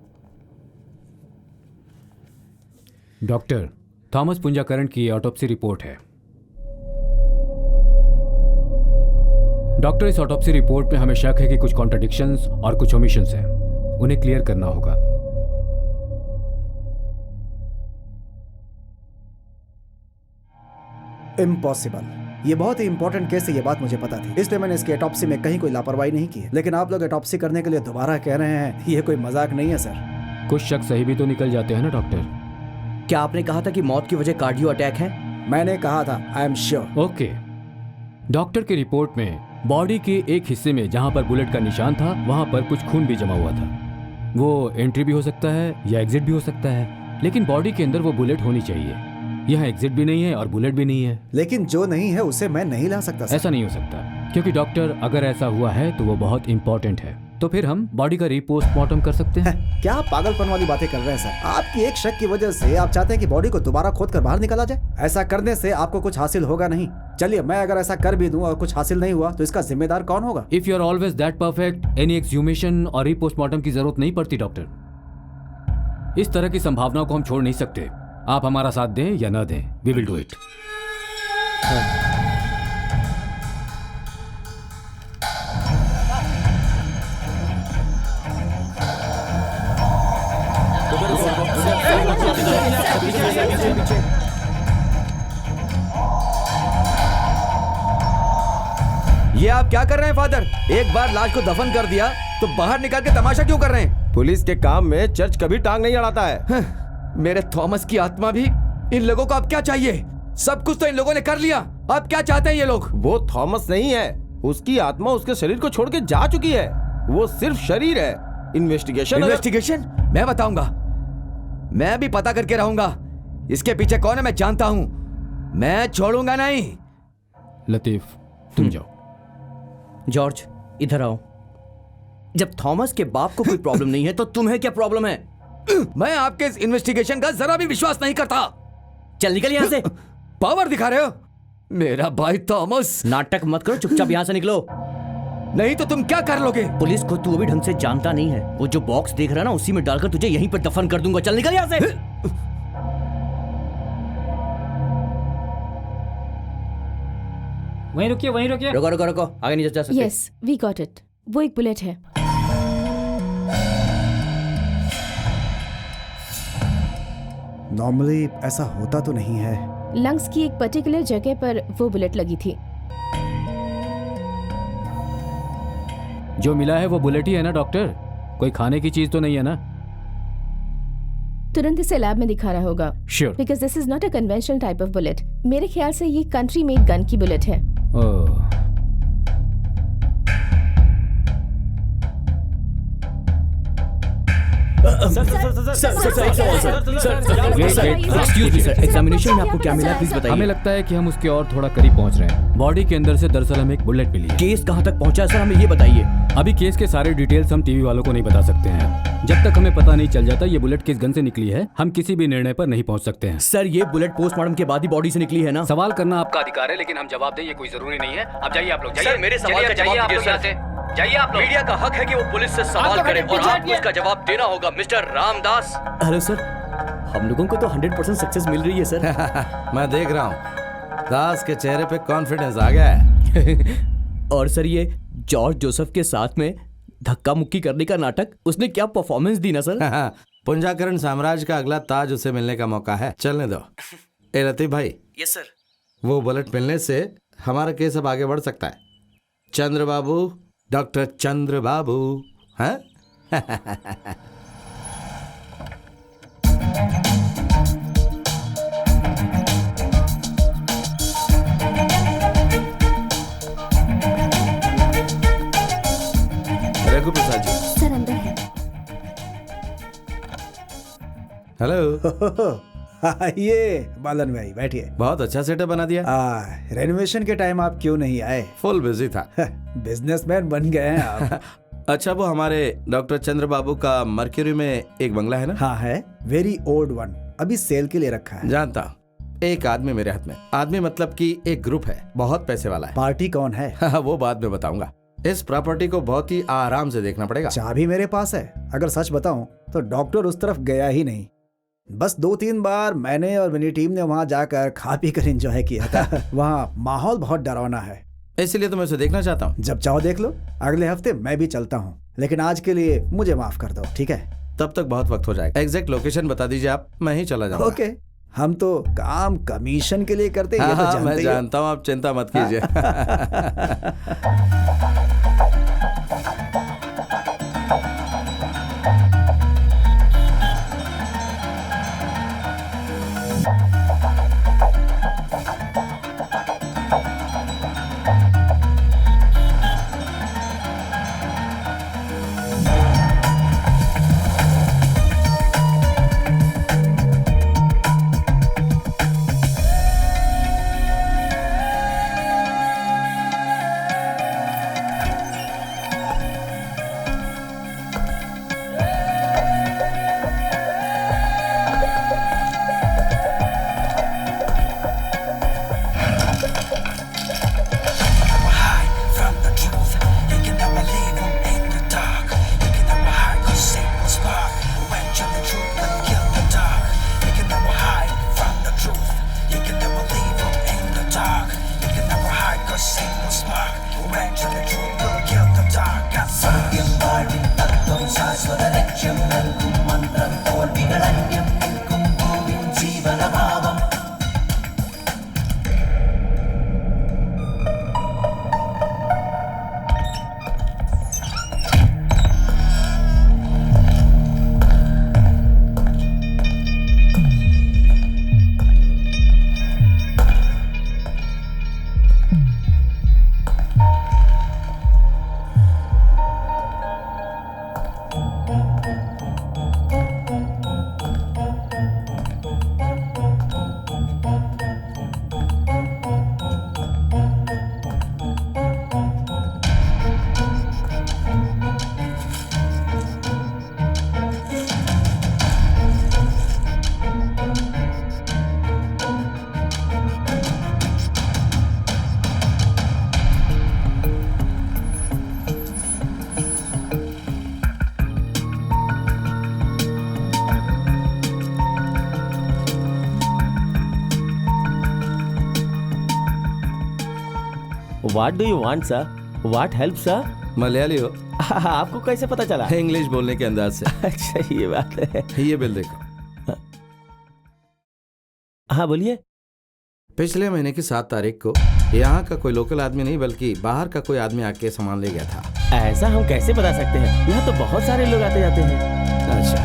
Doctor, Thomas Punjakaran की ऑटोप्सी रिपोर्ट है। डॉक्टर, इस ऑटोप्सी रिपोर्ट में हमें शक है कि कुछ कॉन्ट्रडिक्शंस और कुछ ओमिशंस हैं, उन्हें क्लियर करना होगा। इम्पॉसिबल। ये बहुत ही इंपॉर्टेंट केस है, ये बात मुझे पता थी, इसलिए मैंने इसकी एटॉप्सी में कहीं कोई लापरवाही नहीं की है। लेकिन आप लोग एटॉप्सी करने के लिए दोबारा कह रहे हैं, ये कोई मजाक नहीं है सर। कुछ शक सही भी तो निकल जाते हैं ना डॉक्टर। क्या आपने कहा था कि मौत की वजह कार्डियो अटैक है? मैंने कहा था, I am sure. Okay. Doctor की रिपोर्ट में बॉडी के एक हिस्से में जहां पर बुलेट का निशान था, वहां पर कुछ खून भी जमा हुआ था। वो एंट्री भी हो सकता है या एग्जिट भी हो सकता है, लेकिन बॉडी के अंदर वो बुलेट होनी चाहिए। यहाँ एग्जिट भी नहीं है और बुलेट भी नहीं है। लेकिन जो नहीं है उसे मैं नहीं ला सकता सर। ऐसा नहीं हो सकता, क्योंकि डॉक्टर, अगर ऐसा हुआ है तो वो बहुत इंपॉर्टेंट है। तो फिर हम बॉडी का रीपोस्टमार्टम कर सकते हैं। क्या आप पागलपन वाली बातें कर रहे हैं सर? आपकी एक शक की वजह से आप चाहते हैं कि बॉडी को दोबारा खोद कर बाहर निकाला जाए? ऐसा करने से आपको कुछ हासिल होगा नहीं। चलिए, मैं अगर ऐसा कर भी दूं और कुछ हासिल नहीं हुआ तो इसका जिम्मेदार कौन होगा? If you are always that perfect, any exhumation और रीपोस्टमार्टम की जरूरत नहीं पड़ती डॉक्टर। इस तरह की संभावनाओं को हम छोड़ नहीं सकते। आप हमारा साथ दें या न दें, वी विल डू इट। ये आप क्या कर रहे हैं फादर? एक बार लाश को दफन कर दिया तो बाहर निकाल के तमाशा क्यों कर रहे हैं? पुलिस के काम में चर्च कभी टांग नहीं अड़ाता है। मेरे थॉमस की आत्मा भी। इन लोगों को अब क्या चाहिए? सब कुछ तो इन लोगों ने कर लिया, अब क्या चाहते हैं ये लोग? वो थॉमस नहीं है, उसकी आत्मा उसके शरीर को छोड़ के जा चुकी है। वो सिर्फ शरीर है। इन्वेस्टिगेशन मैं बताऊंगा। मैं भी पता करके रहूंगा इसके पीछे कौन है। मैं जानता हूं, मैं छोड़ूंगा नहीं। लतीफ, तुम जाओ। जॉर्ज, इधर आओ। जब थॉमस के बाप को कोई प्रॉब्लम नहीं है तो तुम्हें क्या प्रॉब्लम है? मैं आपके इस इन्वेस्टिगेशन का जरा भी विश्वास नहीं करता। चल निकल यहाँ से। पावर दिखा रहे हो? मेरा भाई थॉमस। नाटक मत करो, चुपचाप यहाँ से निकलो। नहीं तो तुम क्या कर लोगे? पुलिस को तू अभी ढंग से जानता नहीं है। वो जो बॉक्स देख रहा है ना, उसी में डालकर तुझे यहीं पर दफन कर दूंगा। चल निकल यहाँ से। वहीं रुकिए, वहीं रुकिए। रुको रुको रुको, आगे नहीं जा सकते। Yes, we got it. वो एक बुलेट है। नॉर्मली ऐसा होता तो नहीं है। लंग्स की एक पर्टिकुलर जगह पर वो बुलेट लगी थी। जो मिला है वो बुलेट ही है ना डॉक्टर? कोई खाने की चीज तो नहीं है ना? तुरंत इसे लैब में दिखाना होगा। Sure. Because this is not a conventional type of bullet. मेरे ख्याल से ये कंट्री मेड गन की बुलेट है। ओह। एग्जामिनेशन में आपको क्या मिला, प्लीज बताइए। हमें लगता है कि हम उसके और थोड़ा करीब पहुंच रहे हैं। बॉडी के अंदर से दरअसल हमें एक बुलेट मिली है। केस कहाँ तक पहुंचा सर, हमें ये बताइए। अभी केस के सारे डिटेल्स हम टीवी वालों को नहीं बता सकते हैं। जब तक हमें पता नहीं चल जाता ये बुलेट किस गन से निकली है, हम किसी भी निर्णय पर नहीं पहुंच सकते हैं। सर ये बुलेट पोस्टमार्टम के बाद ही बॉडी से निकली है ना? सवाल करना आपका अधिकार है, लेकिन हम जवाब दें ये कोई जरूरी नहीं है। अब जाइए आप लोग, जाइए। सर, मेरे सवाल का जवाब दीजिए सर। जाइए आप लोग। मीडिया का हक है कि वो पुलिस से सवाल करे और आपको उसका जवाब देना होगा, मिस्टर रामदास। हेलो सर, हम लोगों को तो 100% सक्सेस मिल रही है सर। मैं देख रहा हूँ दास के चेहरे पे कॉन्फिडेंस आ गया है। और सर ये जॉर्ज जोसेफ के साथ में धक्का मुक्की करने का नाटक, उसने क्या परफॉर्मेंस दी ना सर। पुंजाकरण साम्राज्य का अगला ताज उसे मिलने का मौका है। चलने दो। ए लतीफ भाई। Yes sir. वो बुलेट मिलने से हमारा केस अब आगे बढ़ सकता है। चंद्र बाबू, डॉक्टर चंद्र बाबू। हाँ? रघु प्रसाद जी। सर अंदर है। हेलो। ये बालन भाई बैठिए। बहुत अच्छा सेटअप बना दिया। रेनोवेशन के टाइम आप क्यों नहीं आए? फुल बिजी था। बिजनेसमैन बन गए हैं आप। अच्छा, वो हमारे डॉक्टर चंद्र बाबू का मर्क्यूरी में एक बंगला है ना? हाँ है, वेरी ओल्ड वन, अभी सेल के लिए रखा है। जानता हूँ। एक आदमी मेरे हाथ में, आदमी मतलब कि एक ग्रुप है, बहुत पैसे वाला है। पार्टी कौन है? वो बाद में बताऊंगा। इस प्रॉपर्टी को बहुत ही आराम से देखना पड़ेगा। चाबी मेरे पास है। अगर सच बताऊं तो डॉक्टर उस तरफ गया ही नहीं। बस 2-3 बार मैंने और मेरी टीम ने वहां जाकर खा पी कर एंजॉय किया था। वहां माहौल बहुत डरावना है, इसीलिए तो मैं उसे देखना चाहता हूँ। जब चाहो देख लो। अगले हफ्ते मैं भी चलता हूँ, लेकिन आज के लिए मुझे माफ कर दो, ठीक है? तब तक बहुत वक्त हो जाएगा। एग्जैक्ट लोकेशन बता दीजिए आप, मैं ही चला जाऊंगा। ओके। हम तो काम कमीशन के लिए करते हैं, ये तो जानते मैं ही हो। जानता हूँ, आप चिंता मत कीजिए। What do you want sir? What help sir? Malayali हो? आपको कैसे पता चला? इंग्लिश बोलने के अंदाज से। अच्छा ये बात है। ये बिल देखो। हाँ बोलिए। पिछले महीने की 7 तारीख को यहाँ का कोई लोकल आदमी नहीं बल्कि बाहर का कोई आदमी आके सामान ले गया था। ऐसा हम कैसे बता सकते हैं? यहाँ तो बहुत सारे लोग आते जाते हैं। अच्छा,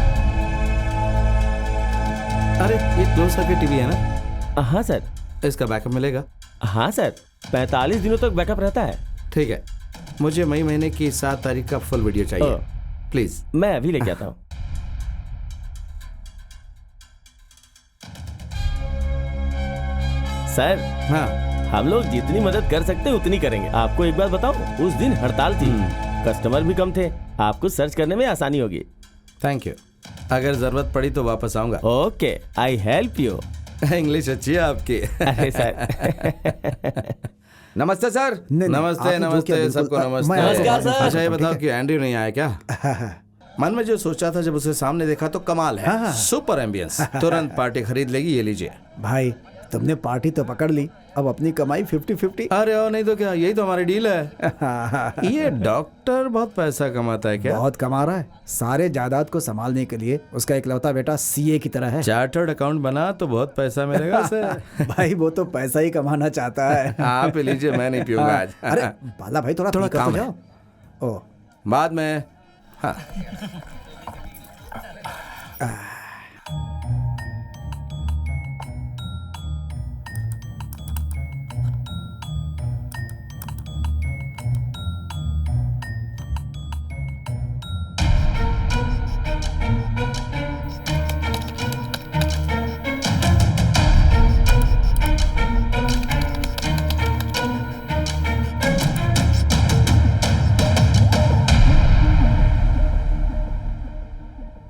अरे ये क्लोज सर्किट टीवी है ना? हाँ सर। इसका बैकअप मिलेगा? हाँ सर, 45 दिनों तक बैकअप रहता है। ठीक है, मुझे मई महीने की 7 तारीख का फुल वीडियो चाहिए प्लीज। मैं अभी लेके आता हूँ। सर हाँ, हम लोग जितनी मदद कर सकते हैं उतनी करेंगे। आपको एक बात बताऊं, उस दिन हड़ताल थी, कस्टमर भी कम थे, आपको सर्च करने में आसानी होगी। Thank you. अगर जरूरत पड़ी तो वापस आऊंगा। Okay, I help you. English अच्छी है आपकी। अरे सर। नमस्ते सर। नमस्ते नमस्ते सबको नमस्ते। नमस्कार सर। अच्छा ये बताओ कि एंड्रयू नहीं आया क्या? मन में जो सोचा था जब उसे सामने देखा तो कमाल है। Super ambience. तुरंत पार्टी खरीद लेगी, ये लीजिए। भाई तुमने पार्टी तो पकड़ ली, अब अपनी कमाई 50-50। अरे और नहीं तो क्या, यही तो हमारी डील है। ये डॉक्टर बहुत पैसा कमाता है क्या? बहुत कमा रहा है। सारे जायदाद को संभालने के लिए उसका इकलौता बेटा सीए की तरह है। चार्टर्ड अकाउंट बना तो बहुत पैसा मिलेगा उसे। भाई वो तो पैसा ही कमाना चाहता है। आप लीजिए, मैं नहीं पीऊंगा आज। अरे बाला भाई थोड़ा काम है। ओ बाद में। हाँ।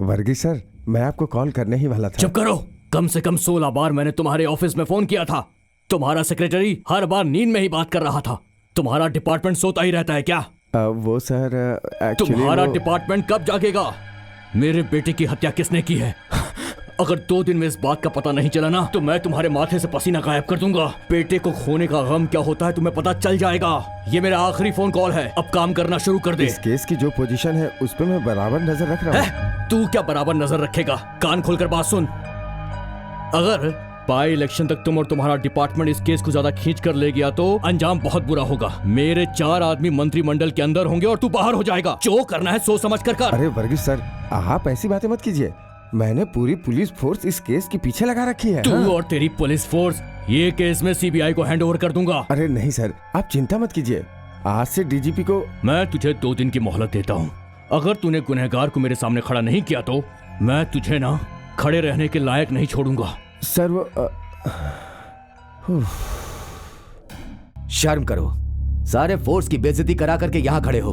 वर्गीस सर, मैं आपको कॉल करने ही वाला था। चुप करो। कम से कम 16 बार मैंने तुम्हारे ऑफिस में फोन किया था। तुम्हारा सेक्रेटरी हर बार नींद में ही बात कर रहा था। तुम्हारा डिपार्टमेंट सोता ही रहता है क्या? वो सर एक्चुअली तुम्हारा डिपार्टमेंट कब जागेगा? मेरे बेटे की हत्या किसने की है? अगर 2 दिन में इस बात का पता नहीं चला ना तो मैं तुम्हारे माथे से पसीना गायब कर दूंगा। बेटे को खोने का गम क्या होता है तुम्हें पता चल जाएगा। ये मेरा आखिरी फोन कॉल है, अब काम करना शुरू कर दे। इस केस की जो पोजीशन है उस पर मैं बराबर नजर रख रहा हूँ। तू क्या बराबर नजर रखेगा? कान खोलकर बात सुन। अगर बाई इलेक्शन तक तुम और तुम्हारा डिपार्टमेंट इस केस को ज्यादा खींच कर ले गया तो अंजाम बहुत बुरा होगा। मेरे 4 आदमी मंत्रिमंडल के अंदर होंगे और तू बाहर हो जाएगा। जो करना है सोच समझ कर कर। अरे वर्गीस सर, आप ऐसी बातें मत कीजिए। मैंने पूरी पुलिस फोर्स इस केस के पीछे लगा रखी है। तू और तेरी पुलिस फोर्स ये केस में सीबीआई को हैंड ओवर कर दूंगा। अरे नहीं सर, आप चिंता मत कीजिए। आज से डीजीपी को मैं तुझे 2 दिन की मोहलत देता हूँ। अगर तूने गुनहगार को मेरे सामने खड़ा नहीं किया तो मैं तुझे ना खड़े रहने के लायक नहीं छोड़ूंगा। सर वो शर्म करो। सारे फोर्स की बेइज्जती करा करके यहाँ खड़े हो।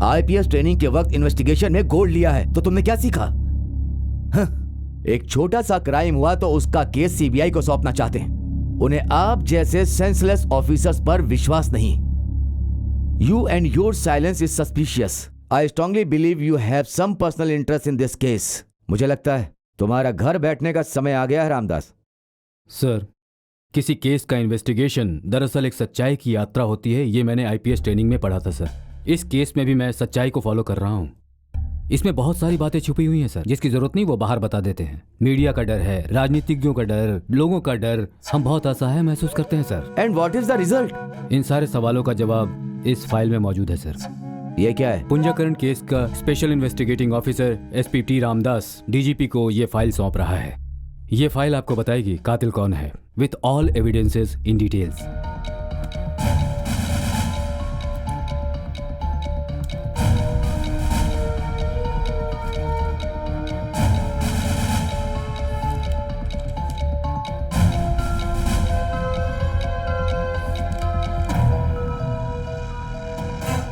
आईपीएस ट्रेनिंग के वक्त इन्वेस्टिगेशन में गोल्ड लिया है तो तुमने क्या सीखा? एक छोटा सा क्राइम हुआ तो उसका केस सीबीआई को सौंपना चाहते हैं। उन्हें आप जैसे सेंसलेस ऑफिसर्स पर विश्वास नहीं। You and your silence is suspicious. I strongly believe you have some personal interest in this case. मुझे लगता है तुम्हारा घर बैठने का समय आ गया है रामदास। सर, किसी केस का इन्वेस्टिगेशन दरअसल एक सच्चाई की यात्रा होती है। ये मैंने आईपीएस ट्रेनिंग में पढ़ा था सर। इस केस में भी मैं सच्चाई को फॉलो कर रहा हूँ। इसमें बहुत सारी बातें छुपी हुई हैं सर, जिसकी जरूरत नहीं वो बाहर बता देते हैं। मीडिया का डर है, राजनीतिज्ञों का डर, लोगों का डर। हम बहुत असहाय महसूस करते हैं सर। And what is the result? इन सारे सवालों का जवाब इस फाइल में मौजूद है सर। ये क्या है? पुंजाकरण केस का special investigating officer SP T Ramdas DGP को ये फाइल सौंप रहा है। ये फाइल आपको बताएगी कातिल कौन है, with all evidences in details.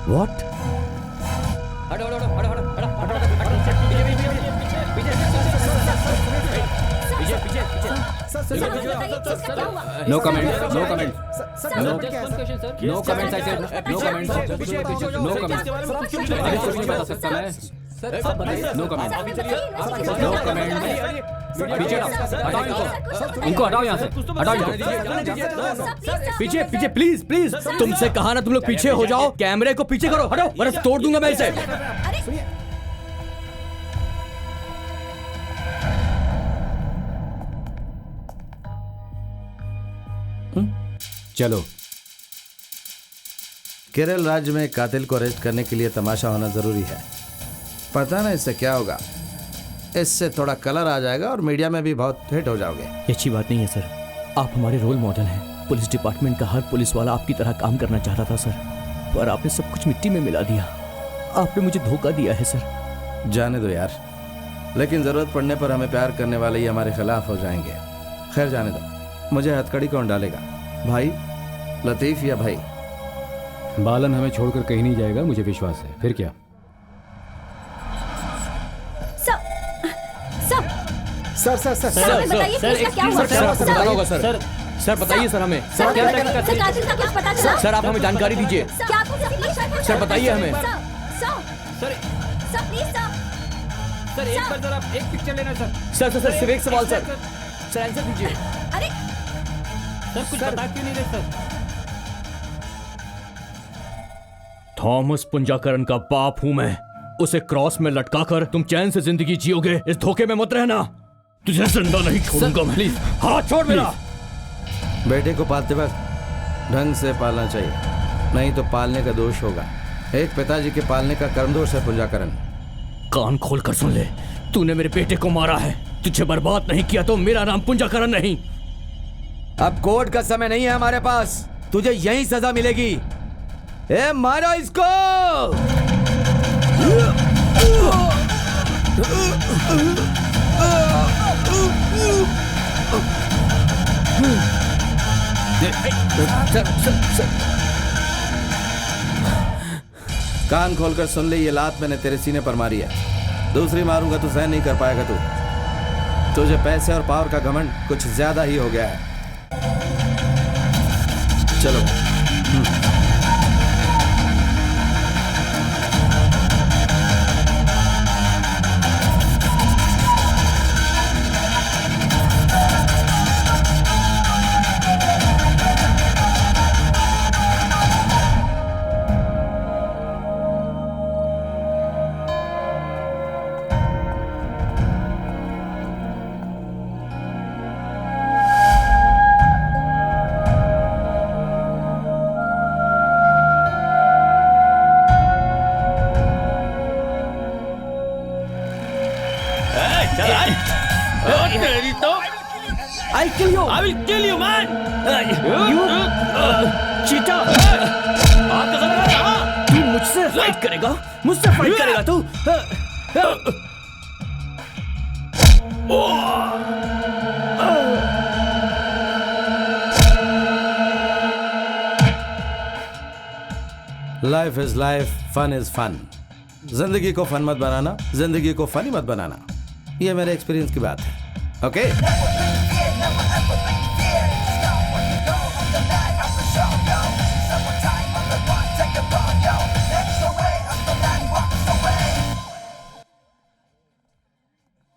What? No comment, no comment, no comment, I said no comment, no comment। अरे कुछ नहीं बता सकता मैं। नो कमेंट, नो कमेंट, पीछे हटाओ इनको हटाओ यहाँ से, हटाओ इनको। पीछे पीछे प्लीज प्लीज, तुमसे कहा ना तुम लोग पीछे हो जाओ, कैमरे को पीछे करो, हटो वरना तोड़ दूंगा मैं इसे। चलो। केरल राज्य में कातिल को अरेस्ट करने के लिए तमाशा होना जरूरी है। पता ना इससे क्या होगा, इससे थोड़ा कलर आ जाएगा और मीडिया में भी बहुत हिट हो जाओगे। ये अच्छी बात नहीं है सर, आप हमारे रोल मॉडल हैं। पुलिस डिपार्टमेंट का हर पुलिस वाला आपकी तरह काम करना चाहता था सर, पर आपने सब कुछ मिट्टी में मिला दिया। आपने मुझे धोखा दिया है सर। जाने दो यार, लेकिन जरूरत पड़ने पर हमें प्यार करने वाले ही हमारे खिलाफ हो जाएंगे। खैर जाने दो, मुझे हथकड़ी कौन डालेगा, भाई लतीफ या भाई? बालन हमें छोड़कर कहीं नहीं जाएगा, मुझे विश्वास है। फिर क्या? सर बताइए प्लीज क्या हुआ सर? सर बताइए सर हमें। सर क्या पता चला? सर आप हमें जानकारी दीजिए। सर बताइए हमें। सर प्लीज सर एक बार जरा एक पिक्चर लेना सर। सर सर सिर्फ एक सवाल सर, सर आंसर दीजिए। अरे सर कुछ बता क्यों नहीं रहे सर? थॉमस पुंजाकरण का बाप हूं मैं, उसे क्रॉस में लटकाकर तुम चैन से जिंदगी जियोगे, इस धोखे में मत रहना। तुझे जिंदा नहीं छोड़ूंगा मैं। प्लीज हाथ छोड़ मेरा। बेटे को पालते वक्त ढंग से पालना चाहिए, नहीं तो पालने का दोष होगा। एक पिताजी के पालने का कर्म दोष है पुंजाकरण। कान खोल कर सुन ले, तूने मेरे बेटे को मारा है, तुझे बर्बाद नहीं किया तो मेरा नाम पुंजाकरण नहीं। अब कोर्ट का समय नहीं है हमारे पास, तुझे यही सजा मिलेगी। ए मारो इसको। कान खोलकर सुन ले, ये लात मैंने तेरे सीने पर मारी है, दूसरी मारूंगा तो सहन नहीं कर पाएगा तू। तुझे पैसे और पावर का घमंड कुछ ज्यादा ही हो गया है। चलो। I will kill you, man! चीटा! तू मुझसे फाइट करेगा? मुझसे फाइट करेगा तू? Life is life, fun is fun. जिंदगी को फन मत बनाना, जिंदगी को फनी मत बनाना, ये मेरे एक्सपीरियंस की बात है। Okay?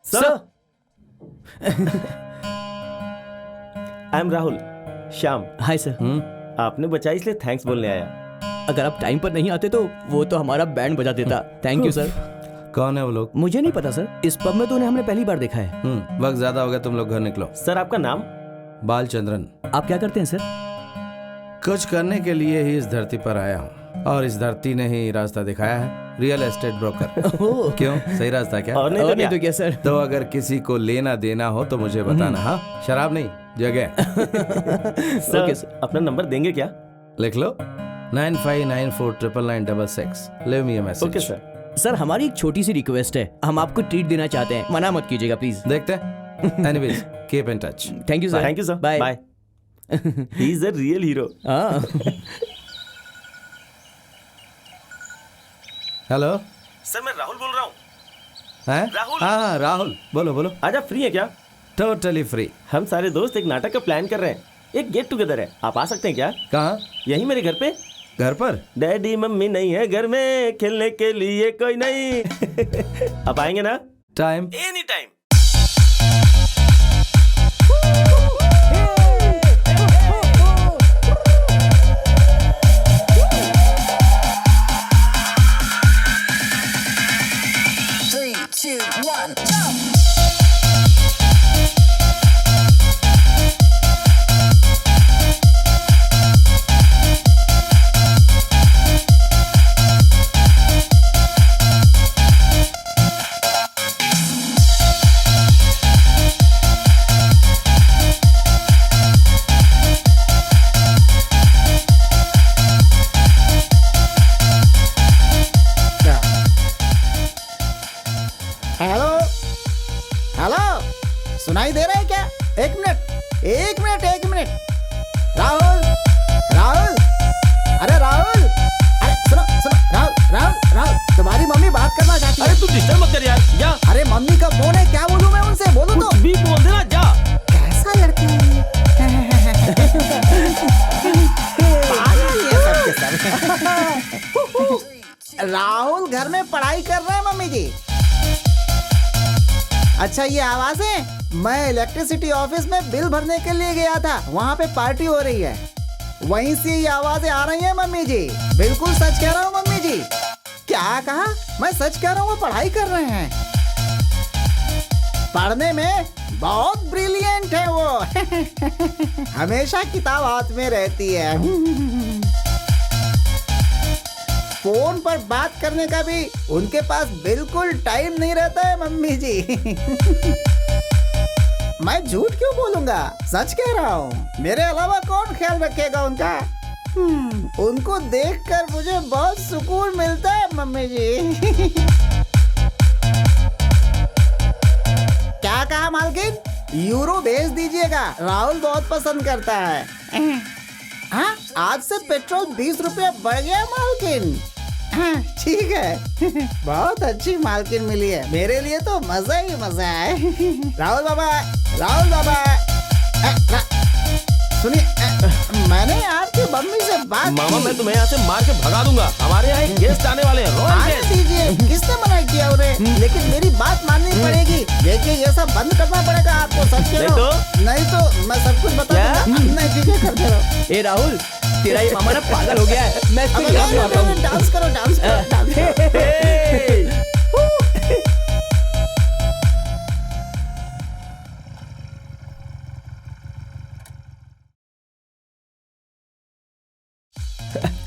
Sir I am Rahul, Shyam. Hi sir. आपने बचाई इसलिए थैंक्स बोलने आया। अगर आप टाइम पर नहीं आते तो वो तो हमारा बैंड बजा देता। Thank you sir. कौन है वो लोग? मुझे नहीं पता सर, इस पब में तो उन्हें हमने पहली बार देखा है। वक्त ज्यादा हो गया, तुम लोग घर निकलो। सर आपका नाम? बालचंद्रन। आप क्या करते हैं सर? कुछ करने के लिए ही इस धरती पर आया हूँ और इस धरती ने ही रास्ता दिखाया है। Real estate broker. क्यों, सही रास्ता क्या? और नहीं तो क्या सर? तो अगर किसी को लेना देना हो तो मुझे बताना। हाँ, शराब नहीं, जगह। सर अपना नंबर देंगे क्या? लिख लो, 9594999966। Leave me a message. Okay sir. Sir हमारी एक छोटी सी रिक्वेस्ट है, हम आपको ट्रीट देना चाहते हैं, मना मत कीजिएगा प्लीज। देखते हैं। Anyways, keep in touch. Thank you sir. Thank you sir. Bye bye. He is a real hero. Hello sir, मैं राहुल बोल रहा हूँ। हैं? राहुल। हाँ राहुल, बोलो बोलो। आज आप फ्री है क्या? Totally free. हम सारे दोस्त एक नाटक का प्लान कर रहे हैं, एक गेट टुगेदर है, आप आ सकते हैं क्या? कहाँ? यही मेरे घर पे। घर पर? डैडी मम्मी नहीं है घर में, खेलने के लिए कोई नहीं। आप आएंगे ना? टाइम? Any time. मम्मी का फोन है, क्या बोलूं मैं उनसे? बोलूं तो भी बोल देना जा। कैसा लड़का है ये? पागल ये सब के सब। राहुल घर में पढ़ाई कर रहे हैं मम्मी जी। अच्छा ये आवाज है, मैं इलेक्ट्रिसिटी ऑफिस में बिल भरने के लिए गया था, वहाँ पे पार्टी हो रही है, वहीं से ये आवाजें आ रही हैं मम्मी जी। बिल्कुल सच कह रहा हूँ मम्मी जी। क्या कहा? मैं सच कह रहा हूँ, वो पढ़ाई कर रहे हैं। पढ़ने में बहुत ब्रिलियंट है वो। हमेशा किताब हाथ में रहती है। फोन पर बात करने का भी उनके पास बिल्कुल टाइम नहीं रहता है मम्मी जी। मैं झूठ क्यों बोलूंगा, सच कह रहा हूँ। मेरे अलावा कौन ख्याल रखेगा उनका? उनको देखकर मुझे बहुत सुकून मिलता है मम्मी जी। क्या कहा मालकिन? यूरो भेज दीजिएगा, राहुल बहुत पसंद करता है। हाँ, आज से पेट्रोल 20 रुपया बढ़ गया मालकिन। हाँ, ठीक है। बहुत अच्छी मालकिन मिली है, मेरे लिए तो मजा ही मजा है। राहुल बाबा सुनिए, मैंने आपकी मम्मी से बात मामा की। मैं तुम्हें यहाँ से मार के भगा दूंगा। हमारे यहाँ एक गेस्ट आने वाले हैं, रॉयल आने गेस्ट। दीजिए, किसने मना किया उन्हें? लेकिन मेरी बात माननी पड़ेगी। देखिए ये सब बंद करना पड़ेगा आपको, सच कह रहा हूँ। नहीं तो मैं सब कुछ बता दूंगा। नहीं ठीक है, करते रहो। ए राहुल, तेरा ये मामा ना पागल हो गया है। मैं इसको अबे यहाँ नहीं, मारता हूँ। नहीं, डांस करो डांस करो डांस करो।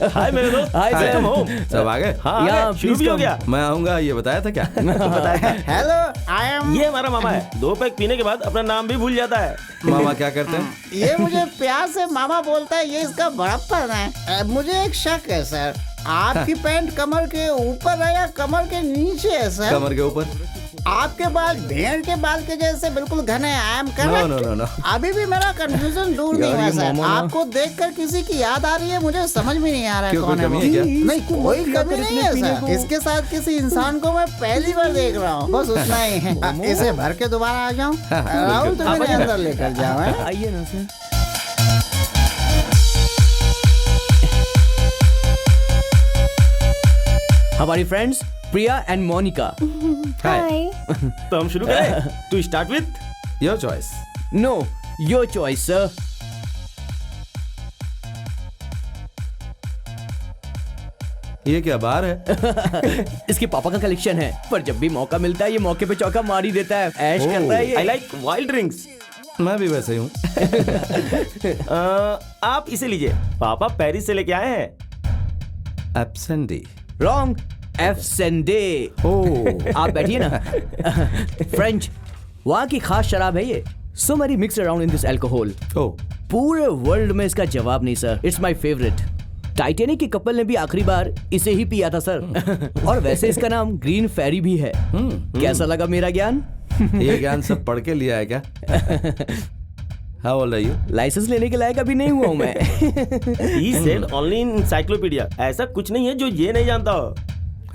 हाय मेरे दोस्त। Hi sir. तुम हो? सब आ गए? हाँ यहाँ शुरू भी हो गया। मैं आऊंगा, ये बताया था क्या? Hello, I am. ये हमारा मामा है, 2 पैक पीने के बाद अपना नाम भी भूल जाता है। मामा क्या करते हैं? ये मुझे प्यार से मामा बोलता है, ये इसका बड़प्पन है। मुझे एक शक है सर, आपकी पैंट कमर के ऊपर है या कमर के नीचे है सर? कमर के ऊपर। आपके बाल भेड़ के बाल के जैसे बिल्कुल घने हैं। I am correct? नो। अभी भी मेरा कंफ्यूजन दूर नहीं हुआ सर। आपको देखकर किसी की याद आ रही है, मुझे समझ में नहीं आ रहा है क्यों, कौन है कोई वो। कमी है क्या? नहीं कोई कमी नहीं है सर, इसके साथ किसी इंसान को मैं पहली बार देख रहा हूँ, बस उतना ही है। इसे भर के दोबारा आ जाऊँ? राहुल तो मेरे अंदर लेकर जाओ। आइए ना सर। हमारी friends Priya and Monica. Hi. तो हम शुरू करें? To start with your choice. No, your choice sir. ये क्या बार है? इसके पापा का कलेक्शन है, पर जब भी मौका मिलता है ये मौके पे चौका मार ही देता है। ऐश करता है ये। I like wild drinks. मैं भी वैसे ही हूँ। आप इसे लीजिए, पापा पेरिस से लेके आए हैं। एब्सेंटी। रॉन्ग, एब्सेंटे। आप बैठिए ना। फ्रेंच, वहाँ की खास शराब है ये। So many mix around in this alcohol. पूरे वर्ल्ड में इसका जवाब नहीं sir. It's my favourite. Titanic के कपल ने भी आखिरी बार इसे ही पिया था सर। और वैसे इसका नाम ग्रीन फेरी भी है। कैसा लगा मेरा ज्ञान? ये ज्ञान सब पढ़ के लिया है क्या? How old are you? License लेने के लायक अभी नहीं हुआ हूँ मैं। He said only in encyclopedia। ऐसा कुछ नहीं है जो ये नहीं जानता हो।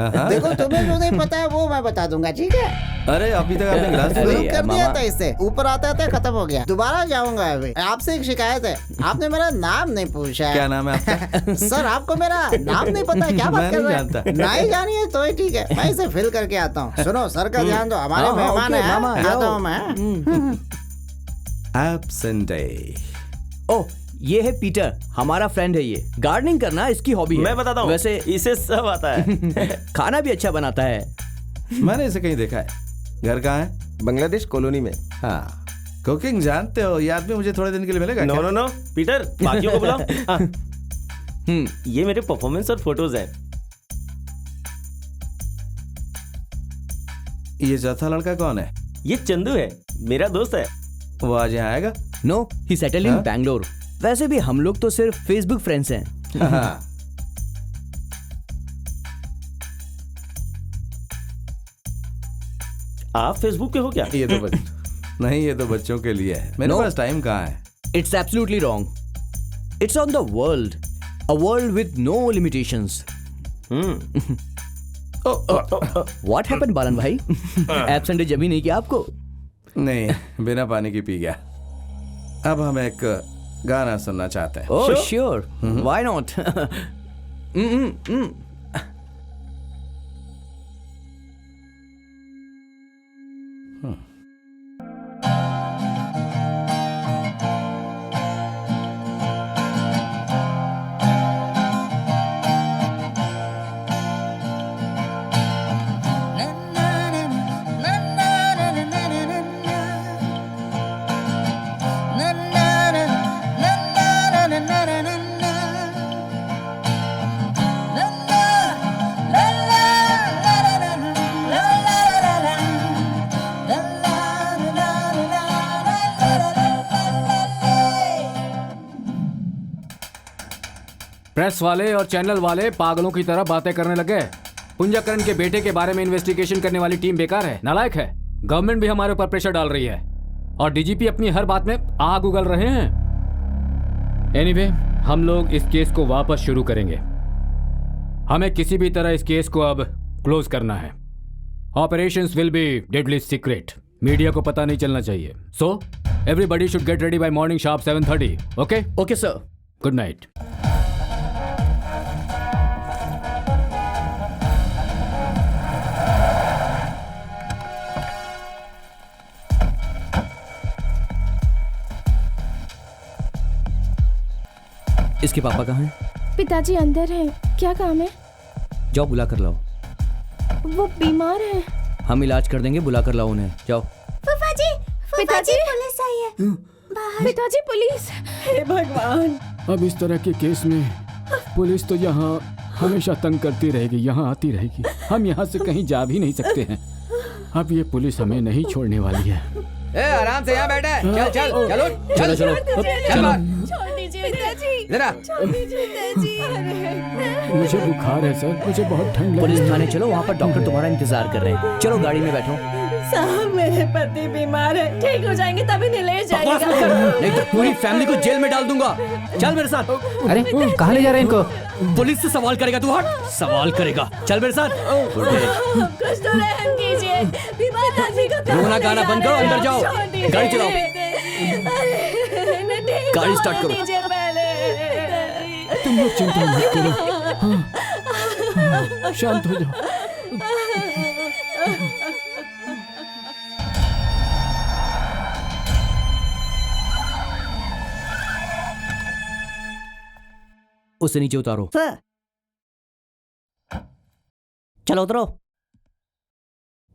देखो तुम्हें जो नहीं पता है वो मैं बता दूंगा, ठीक है? अरे अभी तक आपने ग्लास शुरू कर दिया था इससे, ऊपर आता था खत्म हो गया। दोबारा जाऊंगा अभी। आपसे एक शिकायत है, आपने मेरा नाम नहीं पूछा। क्या नाम है आपका? सर आपको मेरा नाम नहीं पता है, क्या बात कर रहे हैं? नहीं जानिए तो ही ठीक है, मैं इसे फिल करके आता हूँ। सुनो सर का ध्यान दो, हमारे मेहमान है। आता हूँ मैं। एब्सेंटे। ओह, ये है पीटर, हमारा फ्रेंड है ये। गार्डनिंग करना इसकी हॉबी है। मैं बताता हूँ, वैसे इसे सब आता है। खाना भी अच्छा बनाता है। मैंने इसे कहीं देखा है। घर कहाँ है? बांग्लादेश कॉलोनी में। हाँ, कुकिंग जानते हो? ये आदमी मुझे थोड़े दिन के लिए मिलेगा? नो पीटर, बाकियों को बुलाओ। ये मेरे परफॉर्मेंस और फोटोज हैं। ये चौथा लड़का कौन है? ये चंदू है, मेरा दोस्त है। वो आज यहाँ आएगा? No, he settle in Bangalore. वैसे भी हम लोग तो सिर्फ फेसबुक फ्रेंड्स हैं। आप फेसबुक पे हो क्या? ये तो नहीं, ये तो बच्चों के लिए है। मेरे पास टाइम कहाँ है? It's absolutely wrong. It's on the world, a world with no limitations. What happened Balan भाई? एब्सेंट जमी नहीं क्या आपको? नहीं, बिना पानी की पी गया। अब हम एक गाना सुनना चाहते हैं। Oh sure, why not? Press वाले और चैनल वाले पागलों की तरह बातें करने लगे। पुंजाकरण के बेटे के बारे में इन्वेस्टिगेशन करने वाली टीम बेकार है, नालायक है। गवर्नमेंट भी हमारे ऊपर प्रेशर डाल रही है और डीजीपी अपनी हर बात में आग उगल रहे हैं। एनीवे, हम लोग इस केस को वापस शुरू करेंगे। हमें किसी भी तरह इस केस को अब क्लोज करना है। Operations will be deadly secret, media को पता नहीं चलना चाहिए। So everybody should get ready bye morning sharp 7:30। Okay okay sir, good night. इसके पापा कहाँ हैं? पिताजी अंदर हैं। क्या काम है? जाओ बुला कर लाओ। वो बीमार है। हम इलाज कर देंगे, बुला कर लाओ उन्हें। जाओ। पिताजी पुलिस आई है। पिताजी पुलिस। हे भगवान, अब इस तरह के केस में पुलिस तो यहाँ हमेशा तंग करती रहेगी, यहाँ आती रहेगी। हम यहाँ से कहीं जा भी नहीं सकते हैं। अब ये पुलिस हमें नहीं छोड़ने वाली है। ए, आराम से यहाँ बैठा है। चल चल चलो चलो चलो चलो। छोड़ दीजिए पिताजी, इधर आ। छोड़ दीजिए पिताजी। मुझे बुखार है सर, मुझे बहुत ठंड लगी। पुलिस थाने चलो, वहाँ पर डॉक्टर तुम्हारा इंतजार कर रहे हैं। चलो गाड़ी में बैठो। साहब, मेरे पति बीमार है, ठीक हो जाएंगे तभी नहीं ले जाएगा। नहीं तो पूरी फैमिली को जेल में डाल दूंगा। चल मेरे साथ। अरे कहाँ ले जा रहे हैं इनको? पुलिस से सवाल करेगा तू? हट, सवाल करेगा। चल मेरे साथ। कुछ तो रहम कीजिए, बीमार आदमी को रोना गाना बंद करो, अंदर जाओ, गाड़ी चलाओ। गाड़ी स्टार्ट करो। तुम लोग चिंता मत करो। हाँ, शांत हो जाओ। उसे नीचे उतारो। सर चलो उतरो,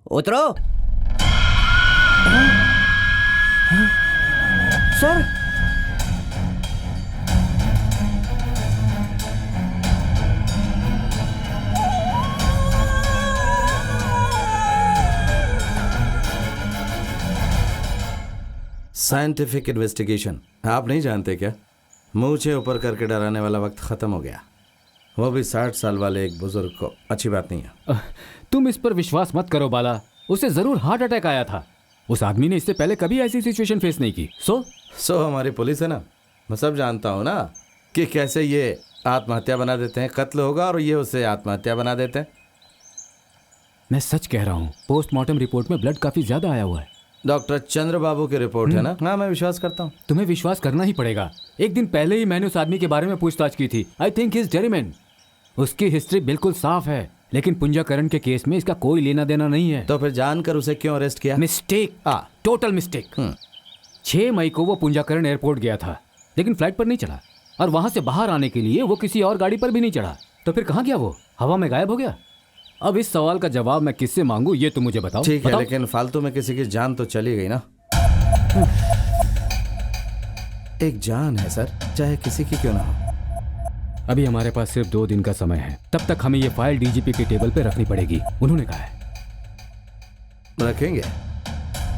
उतरो। सर साइंटिफिक इन्वेस्टिगेशन आप नहीं जानते क्या? मुँह ऊपर करके डराने वाला वक्त खत्म हो गया। वो भी 60 साल वाले एक बुजुर्ग को। अच्छी बात नहीं है। तुम इस पर विश्वास मत करो बाला, उसे जरूर हार्ट अटैक आया था। उस आदमी ने इससे पहले कभी ऐसी सिचुएशन फेस नहीं की। सो हमारी पुलिस है ना, मैं सब जानता हूँ ना कि कैसे ये आत्महत्या बना देते हैं। कत्ल होगा और ये उसे आत्महत्या बना देते हैं। मैं सच कह रहा हूँ, पोस्टमार्टम रिपोर्ट में ब्लड काफी ज्यादा आया हुआ है। डॉक्टर चंद्र बाबू की रिपोर्ट है ना? हाँ, मैं विश्वास करता हूँ। तुम्हें विश्वास करना ही पड़ेगा। एक दिन पहले ही मैंने उस आदमी के बारे में पूछताछ की थी। I think is dairyman. उसकी हिस्ट्री बिल्कुल साफ है, लेकिन पुंजाकरण के केस में इसका कोई लेना देना नहीं है। तो फिर जानकर उसे क्यों अरेस्ट किया? Mistake, total mistake. 6 मई को वो पुंजाकरण एयरपोर्ट गया था, लेकिन फ्लाइट पर नहीं चढ़ा, और वहां से बाहर आने के लिए वो किसी और गाड़ी पर भी नहीं चढ़ा। तो फिर कहाँ गया वो? हवा में गायब हो गया। अब इस सवाल का जवाब मैं किससे मांगू, ये तो मुझे बताओ। ठीक है, लेकिन फालतू में किसी की जान तो चली गई ना। एक जान है सर, चाहे किसी की क्यों ना हो। अभी हमारे पास सिर्फ 2 दिन का समय है, तब तक हमें ये फाइल डीजीपी के टेबल पे रखनी पड़ेगी, उन्होंने कहा है। रखेंगे।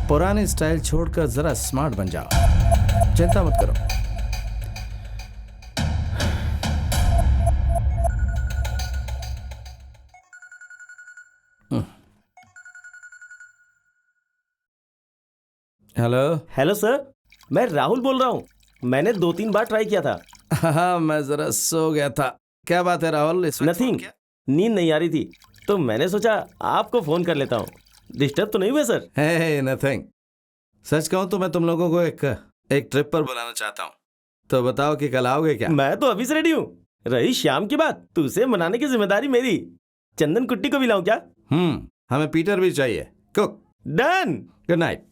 पुरानी स्टाइल छोड़कर जरा स्मार्ट बन जाओ, चिंता मत करो। हेलो सर, मैं राहुल बोल रहा हूँ। मैंने 2-3 बार ट्राई किया था। हाँ, मैं जरा सो गया था। क्या बात है राहुल? नथिंग, नींद नहीं आ रही थी। तो मैंने सोचा आपको फोन कर लेता हूँ। डिस्टर्ब तो नहीं हुए सर? हे नथिंग। सच कहूँ तो मैं तुम लोगों को एक ट्रिप पर बुलाना चाहता हूँ, तो बताओ कि कल आओगे क्या? मैं तो अभी से रेडी हूँ। रही शाम की बात, तो उसे मनाने की जिम्मेदारी मेरी। चंदन कुट्टी को भी लाऊं क्या? हमें पीटर भी चाहिए। Cook. Done. Good night.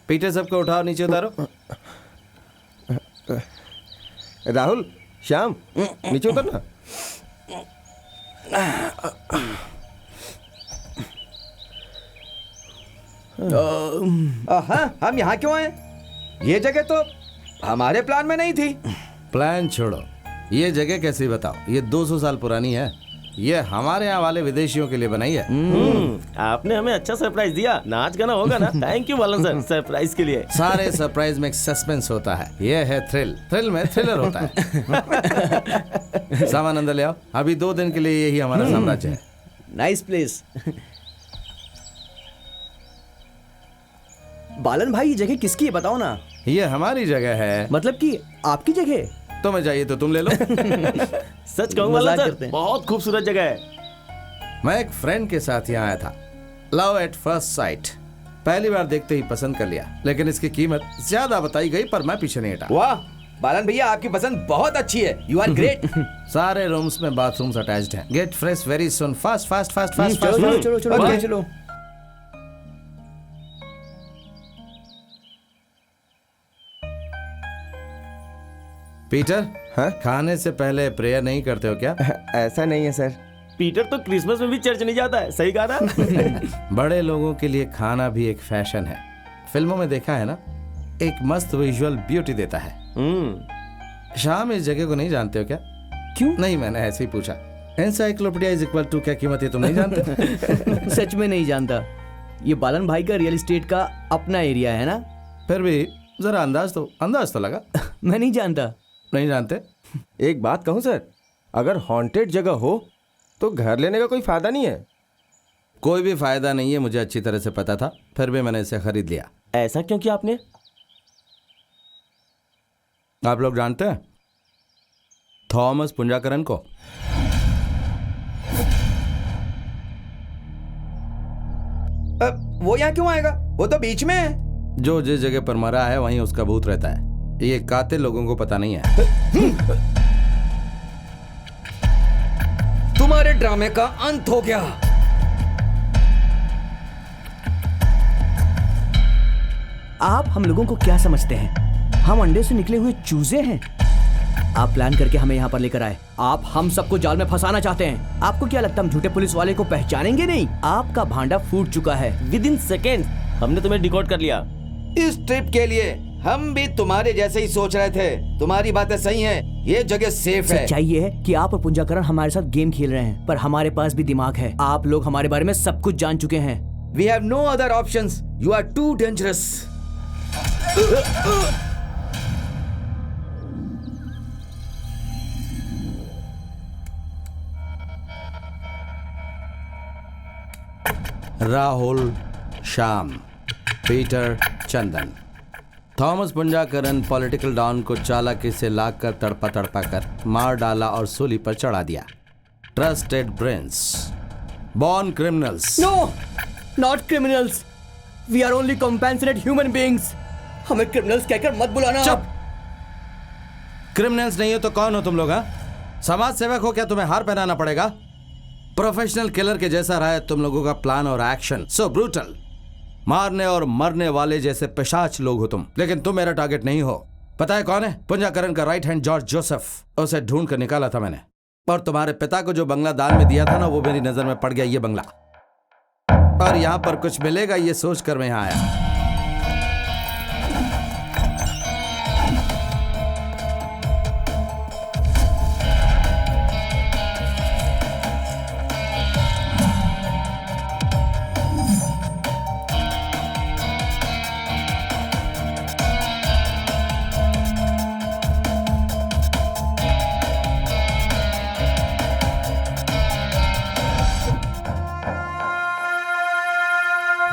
Peter सबको उठाओ, नीचे उतारो। राहुल, श्याम, नीचे उतरना। हाँ, हम यहाँ क्यों आए? ये जगह तो हमारे प्लान में नहीं थी। प्लान छोड़ो, ये जगह कैसी बताओ? ये 200 साल पुरानी है। ये हमारे यहाँ वाले विदेशियों के लिए बनाई है। आपने हमें अच्छा सरप्राइज दिया। नाच गाना होगा ना? Thank you Balan sir, surprise के लिए। सारे सरप्राइज में एक सस्पेंस होता है। ये है थ्रिल, थ्रिल में थ्रिलर होता है। सामान अंदर ले आओ। अभी 2 दिन के लिए यही हमारा साम्राज्य है। Nice place. बालन भाई, ये जगह किसकी है बताओ ना? ये हमारी जगह है। मतलब कि आपकी जगह? तुम्हें चाहिए तो तुम ले लो। सच कहूँ बालन सर, बहुत खूबसूरत जगह है। मैं एक फ्रेंड के साथ यहाँ आया था। Love at first sight. पहली बार देखते ही पसंद कर लिया, लेकिन इसकी कीमत ज्यादा बताई गई, पर मैं पीछे नहीं हटा। वाह बालन भैया, आपकी पसंद बहुत अच्छी है। You are great. सारे रूम्स में बाथरूम्स अटैच्ड हैं। Get fresh very soon. Fast fast fast fast चलो फास्ट। चलो चलो चलो चलो। पीटर, हाँ? खाने से पहले प्रेयर नहीं करते हो क्या? ऐसा नहीं है सर। पीटर तो क्रिसमस में भी चर्च नहीं जाता है। सही कहा ना? बड़े लोगों के लिए खाना भी एक फैशन है। फिल्मों में देखा है ना, एक मस्त विजुअल ब्यूटी देता है। शाम इस जगह को नहीं जानते हो क्या? क्यों? नहीं, मैंने ऐसे ही पूछा। एनसाइक्लोपीडिया इज इक्वल टू क्या कीमत है तुम नहीं जानते? सच में नहीं जानता। ये बालन भाई का रियल एस्टेट का अपना एरिया है ना? फिर भी जरा अंदाज तो लगा। मैं नहीं जानता। नहीं जानते? एक बात कहूँ सर, अगर हॉन्टेड जगह हो तो घर लेने का कोई फायदा नहीं है। कोई भी फायदा नहीं है, मुझे अच्छी तरह से पता था, फिर भी मैंने इसे खरीद लिया। ऐसा क्यों किया आपने? आप लोग जानते हैं थॉमस पुंजाकरन को? वो यहाँ क्यों आएगा? वो तो बीच में है। जो जिस जगह पर मरा है वहीं उसका भूत रहता है। ये कातिल लोगों को पता नहीं है। तुम्हारे ड्रामे का अंत हो गया। आप हम लोगों को क्या समझते हैं? हम अंडे से निकले हुए चूजे हैं। आप प्लान करके हमें यहाँ पर लेकर आए। आप हम सबको जाल में फंसाना चाहते हैं। आपको क्या लगता है हम झूठे पुलिस वाले को पहचानेंगे नहीं? आपका भांडा फूट चुका है। विद इन सेकेंड हमने तुम्हें डिकोड कर लिया। इस ट्रिप के लिए हम भी तुम्हारे जैसे ही सोच रहे थे। तुम्हारी बातें सही हैं। ये जगह सेफ है। सच्चाई ये है कि आप और पुंजाकरण हमारे साथ गेम खेल रहे हैं, पर हमारे पास भी दिमाग है। आप लोग हमारे बारे में सब कुछ जान चुके हैं। We have no other options. You are too dangerous. Rahul, Shyam, Peter, Chandan. Thomas Punjakaran political don को चालाकी से लाकर तड़पा कर मार डाला और सूली पर चढ़ा दिया। Trusted brains, born criminals. No, not criminals. We are only compensated human beings. हमें क्रिमिनल्स कहकर मत बुलाना। चुप। क्रिमिनल्स नहीं हो तो कौन हो तुम लोग? समाज सेवक हो क्या? तुम्हें हार पहनाना पड़ेगा? प्रोफेशनल किलर के जैसा रहा है तुम लोगों का प्लान और एक्शन। सो ब्रूटल। मारने और मरने वाले जैसे पिशाच लोग हो तुम। लेकिन तुम मेरा टारगेट नहीं हो। पता है कौन है? पुंजाकरन का राइट हैंड जॉर्ज जोसेफ। उसे ढूंढ कर निकाला था मैंने। और तुम्हारे पिता को जो बंगला दान में दिया था ना, वो मेरी नजर में पड़ गया, ये बंगला। और यहां पर कुछ मिलेगा ये सोचकर मैं यहां आया।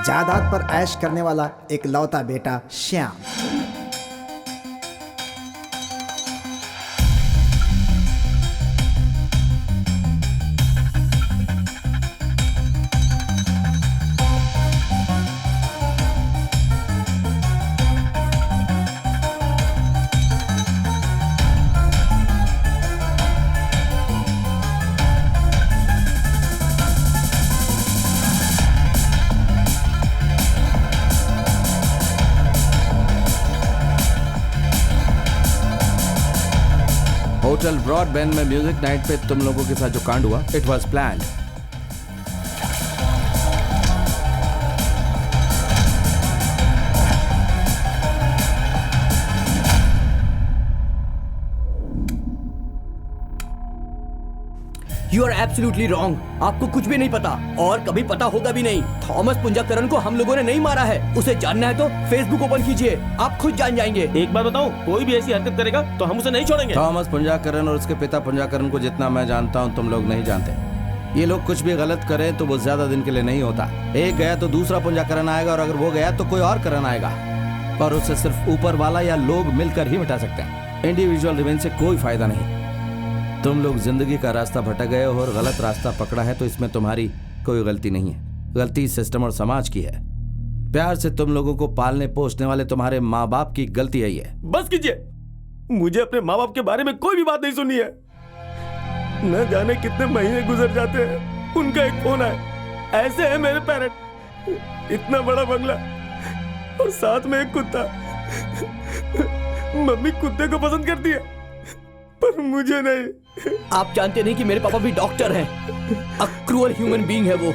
जायदाद पर ऐश करने वाला एक लौता बेटा श्याम। होटल ब्रॉडबैंड में म्यूजिक नाइट पे तुम लोगों के साथ जो कांड हुआ, it was planned. You are absolutely wrong. आपको कुछ भी नहीं पता और कभी पता होगा भी नहीं। थॉमस पुंजाकरण को हम लोगों ने नहीं मारा है। उसे जानना है तो फेसबुक ओपन कीजिए, आप खुद जान जाएंगे। एक बात बताऊं, कोई भी ऐसी हरकत करेगा तो हम उसे नहीं छोड़ेंगे। थॉमस पुंजाकरण और उसके पिता पुंजाकरण को जितना मैं जानता हूं तुम लोग नहीं जानते। ये लोग कुछ भी गलत करें तो वो ज्यादा दिन के लिए नहीं होता। एक गया तो दूसरा पुंजाकरण आएगा, और अगर वो गया तो कोई और करण आएगा, और उसे सिर्फ ऊपर वाला या लोग मिलकर ही मिटा सकते हैं। इंडिविजुअल रिवेंज से कोई फायदा नहीं। तुम लोग जिंदगी का रास्ता भटक गए हो और गलत रास्ता पकड़ा है, तो इसमें तुम्हारी कोई गलती नहीं है। गलती सिस्टम और समाज की है। प्यार से तुम लोगों को पालने पोसने वाले तुम्हारे माँ बाप की गलती यही है। बस कीजिए, मुझे अपने माँ बाप के बारे में कोई भी बात नहीं सुननी है। न जाने कितने महीने गुजर जाते हैं, उनका एक फोन आए, ऐसे है मेरे पेरेंट, इतना बड़ा बंगला और साथ में एक कुत्ता। मम्मी कुत्ते को पसंद करती है पर मुझे नहीं। आप जानते नहीं कि मेरे पापा भी डॉक्टर हैं। अ क्रूअल ह्यूमन बीइंग है वो।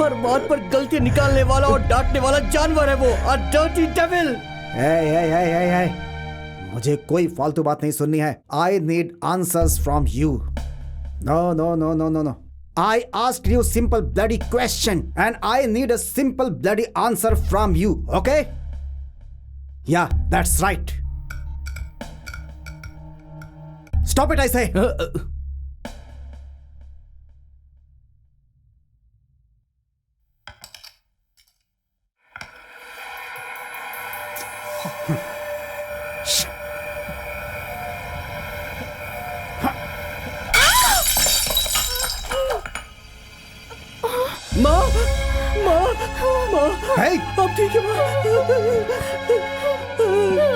हर बात पर गलती निकालने वाला और डांटने वाला जानवर है वो। A dirty devil. मुझे कोई फालतू बात नहीं सुननी है। I need answers from you. No no no no no no. I asked you simple bloody question and I need a simple bloody answer from you, okay? Yeah, that's right. Stop it, I say. माँ, माँ, माँ, Hey! अब ठीक है माँ,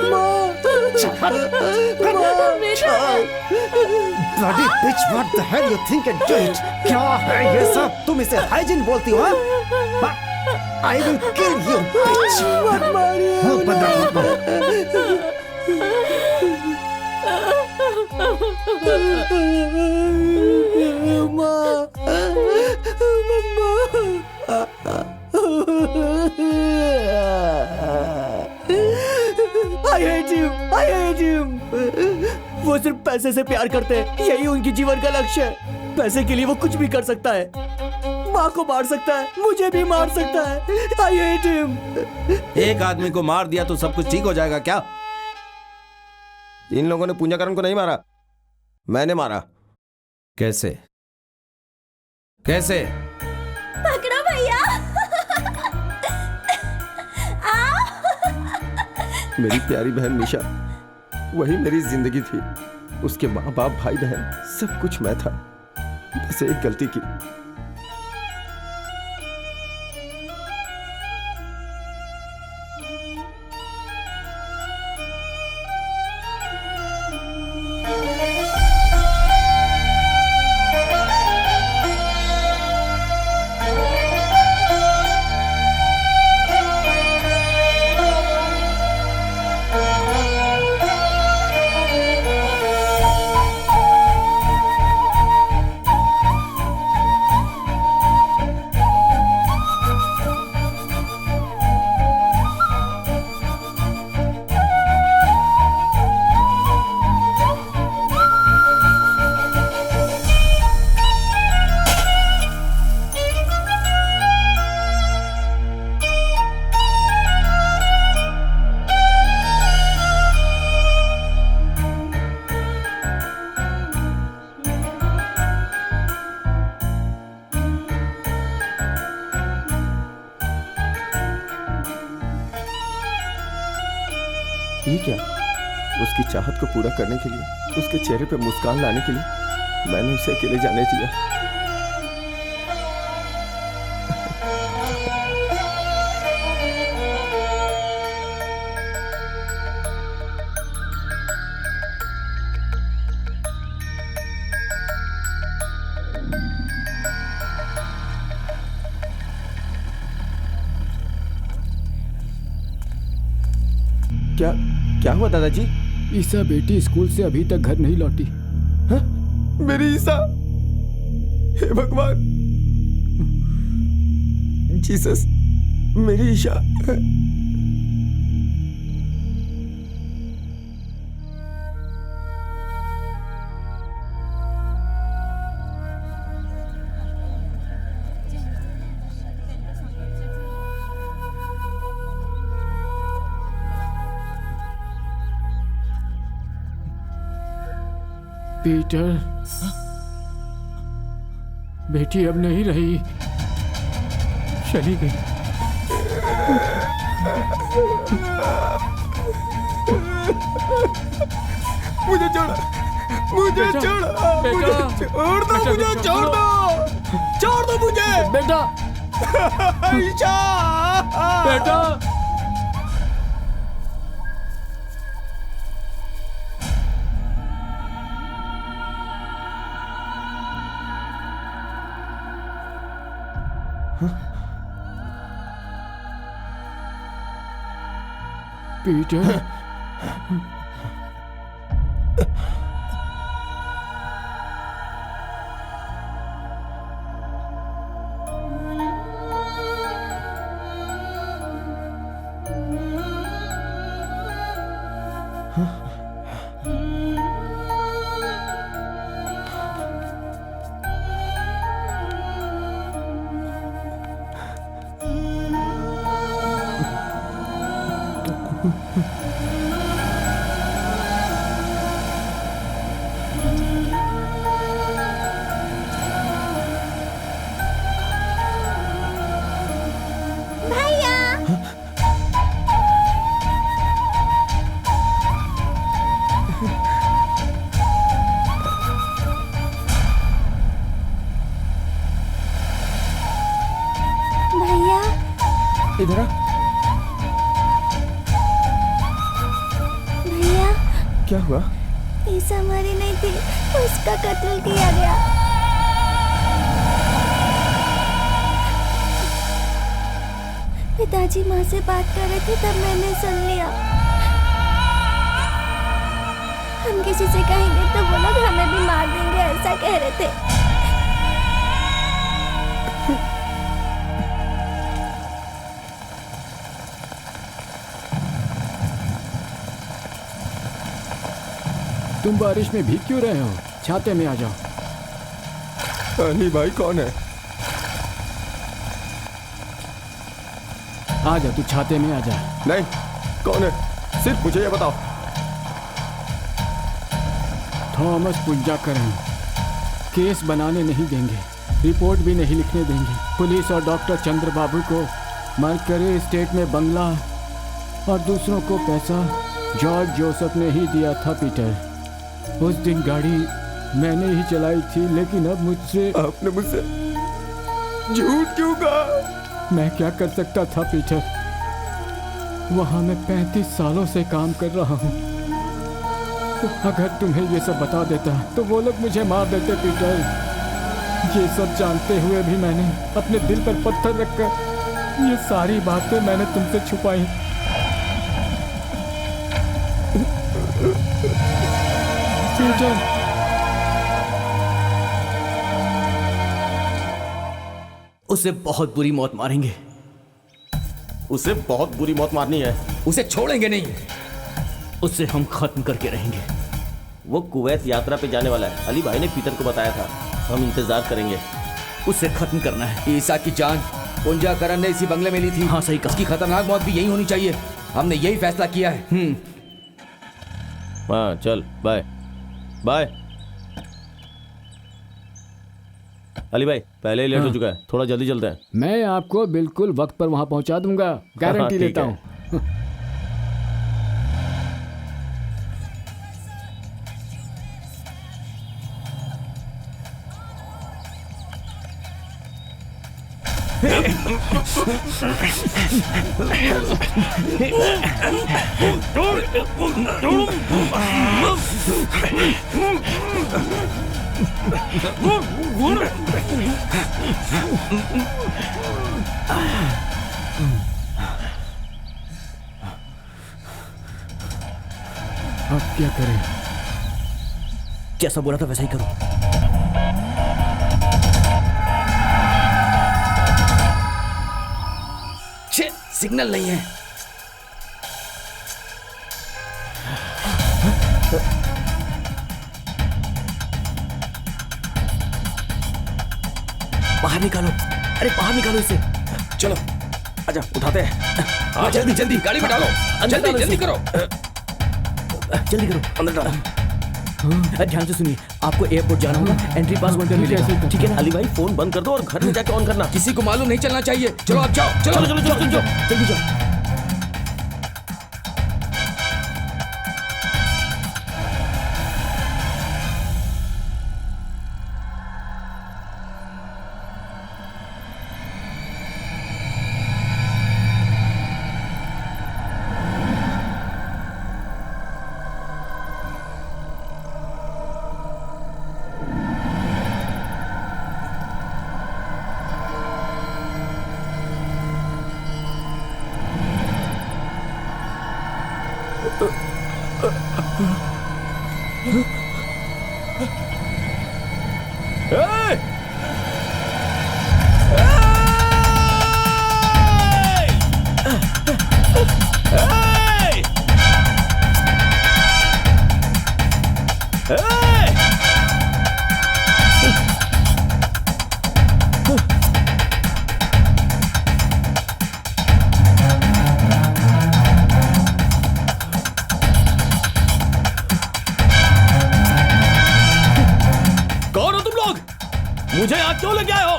माँ, Bloody bitch, what the hell you think and do it? क्या है ये सब? तुम इसे हाइजीन बोलती हो? हाँ? I will kill you, bitch. मत मारिए। मुंह बंद रखो I hate him. I hate him. वो सिर्फ पैसे से प्यार करते हैं, यही उनकी जीवन का लक्ष्य है। पैसे के लिए वो कुछ भी कर सकता है। माँ को मार सकता है, मुझे भी मार सकता है। I hate him. एक आदमी को मार दिया तो सब कुछ ठीक हो जाएगा क्या? इन लोगों ने पुंजाकरण को नहीं मारा, मैंने मारा। कैसे? कैसे? पकड़ो भैया। मेरी प्यारी बहन निशा, वही मेरी जिंदगी थी। उसके माँ बाप, भाई बहन, सब कुछ मैं था। बस एक गलती की। ये क्या? उसकी चाहत को पूरा करने के लिए, उसके चेहरे पे मुस्कान लाने के लिए मैंने उसे अकेले जाने दिया। क्या क्या हुआ दादाजी? ईसा बेटी स्कूल से अभी तक घर नहीं लौटी। हाँ? मेरी ईसा, हे भगवान, जीसस, मेरी ईशा। पीटर, बेटी अब नहीं रही, चली गई। मुझे छोड़, मुझे छोड़, मुझे छोड़ दो, मुझे छोड़ दो, छोड़ दो मुझे बेटा। ईशा, बेटा, पीटर, इधर आ। भैया, क्या हुआ? ईसा मरी नहीं थी, उसका कत्ल किया गया। पिताजी माँ से बात कर रहे थे तब मैंने सुन लिया। हम किसी से कहेंगे तो वो लोग हमें भी मार देंगे, ऐसा कह रहे थे। तुम बारिश में भीग क्यों रहे हो? छाते में आ जाओ। अली भाई कौन है? आ जा, तू छाते में आ जा। नहीं, कौन है? सिर्फ मुझे ये बताओ। थॉमस पुंजाकरण। केस बनाने नहीं देंगे, रिपोर्ट भी नहीं लिखने देंगे। पुलिस और डॉक्टर चंद्रबाबू को मरकरी स्टेट में बंगला और दूसरों को पैसा जॉर्ज जोसेफ ने ही दिया था। पीटर, उस दिन गाड़ी मैंने ही चलाई थी, लेकिन अब मुझसे आपने मुझसे झूठ क्यों कहा? मैं क्या कर सकता था पीटर? वहां मैं 35 सालों से काम कर रहा हूं। अगर तुम्हें ये सब बता देता तो वो लोग मुझे मार देते। पीटर, ये सब जानते हुए भी मैंने अपने दिल पर पत्थर रखकर ये सारी बातें मैंने तुमसे छुपाई। पीटर, उसे बहुत बुरी मौत मारेंगे। उसे बहुत बुरी मौत मारनी है। उसे छोड़ेंगे नहीं, उसे हम खत्म करके रहेंगे। वो कुवैत यात्रा पे जाने वाला है, अली भाई ने पीटर को बताया था। हम इंतजार करेंगे। उसे खत्म करना है। ईसा की जान पुंजाकरण ने इसी बंगले में ली थी। हाँ, सही कहा। उसकी खतरनाक मौत भी यही होनी चाहिए। हमने यही फैसला किया है। हाँ, चल, बाय बाय। अली भाई पहले ही लेट हो चुका है, थोड़ा जल्दी चलते हैं। मैं आपको बिल्कुल वक्त पर वहां पहुंचा दूंगा, गारंटी ठीक लेता है। हूं। अब क्या करें? जैसा बोला था वैसा ही करो। सिग्नल नहीं है। बाहर निकालो, अरे बाहर निकालो इसे। चलो आजा, उठाते हैं। जल्दी जल्दी गाड़ी में डालो, जल्दी जल्दी करो, जल्दी करो, अंदर डालो। ध्यान से सुनिए, आपको एयरपोर्ट जाना होगा, एंट्री पास बनकर मिलेगा, ठीक है ना? अली भाई फोन बंद कर दो और घर में जाके ऑन करना। किसी को मालूम नहीं चलना चाहिए। चलो आप जाओ, चलो चलो चलो चलो जल्दी जाओ। मुझे यहाँ क्यों लेके आए हो?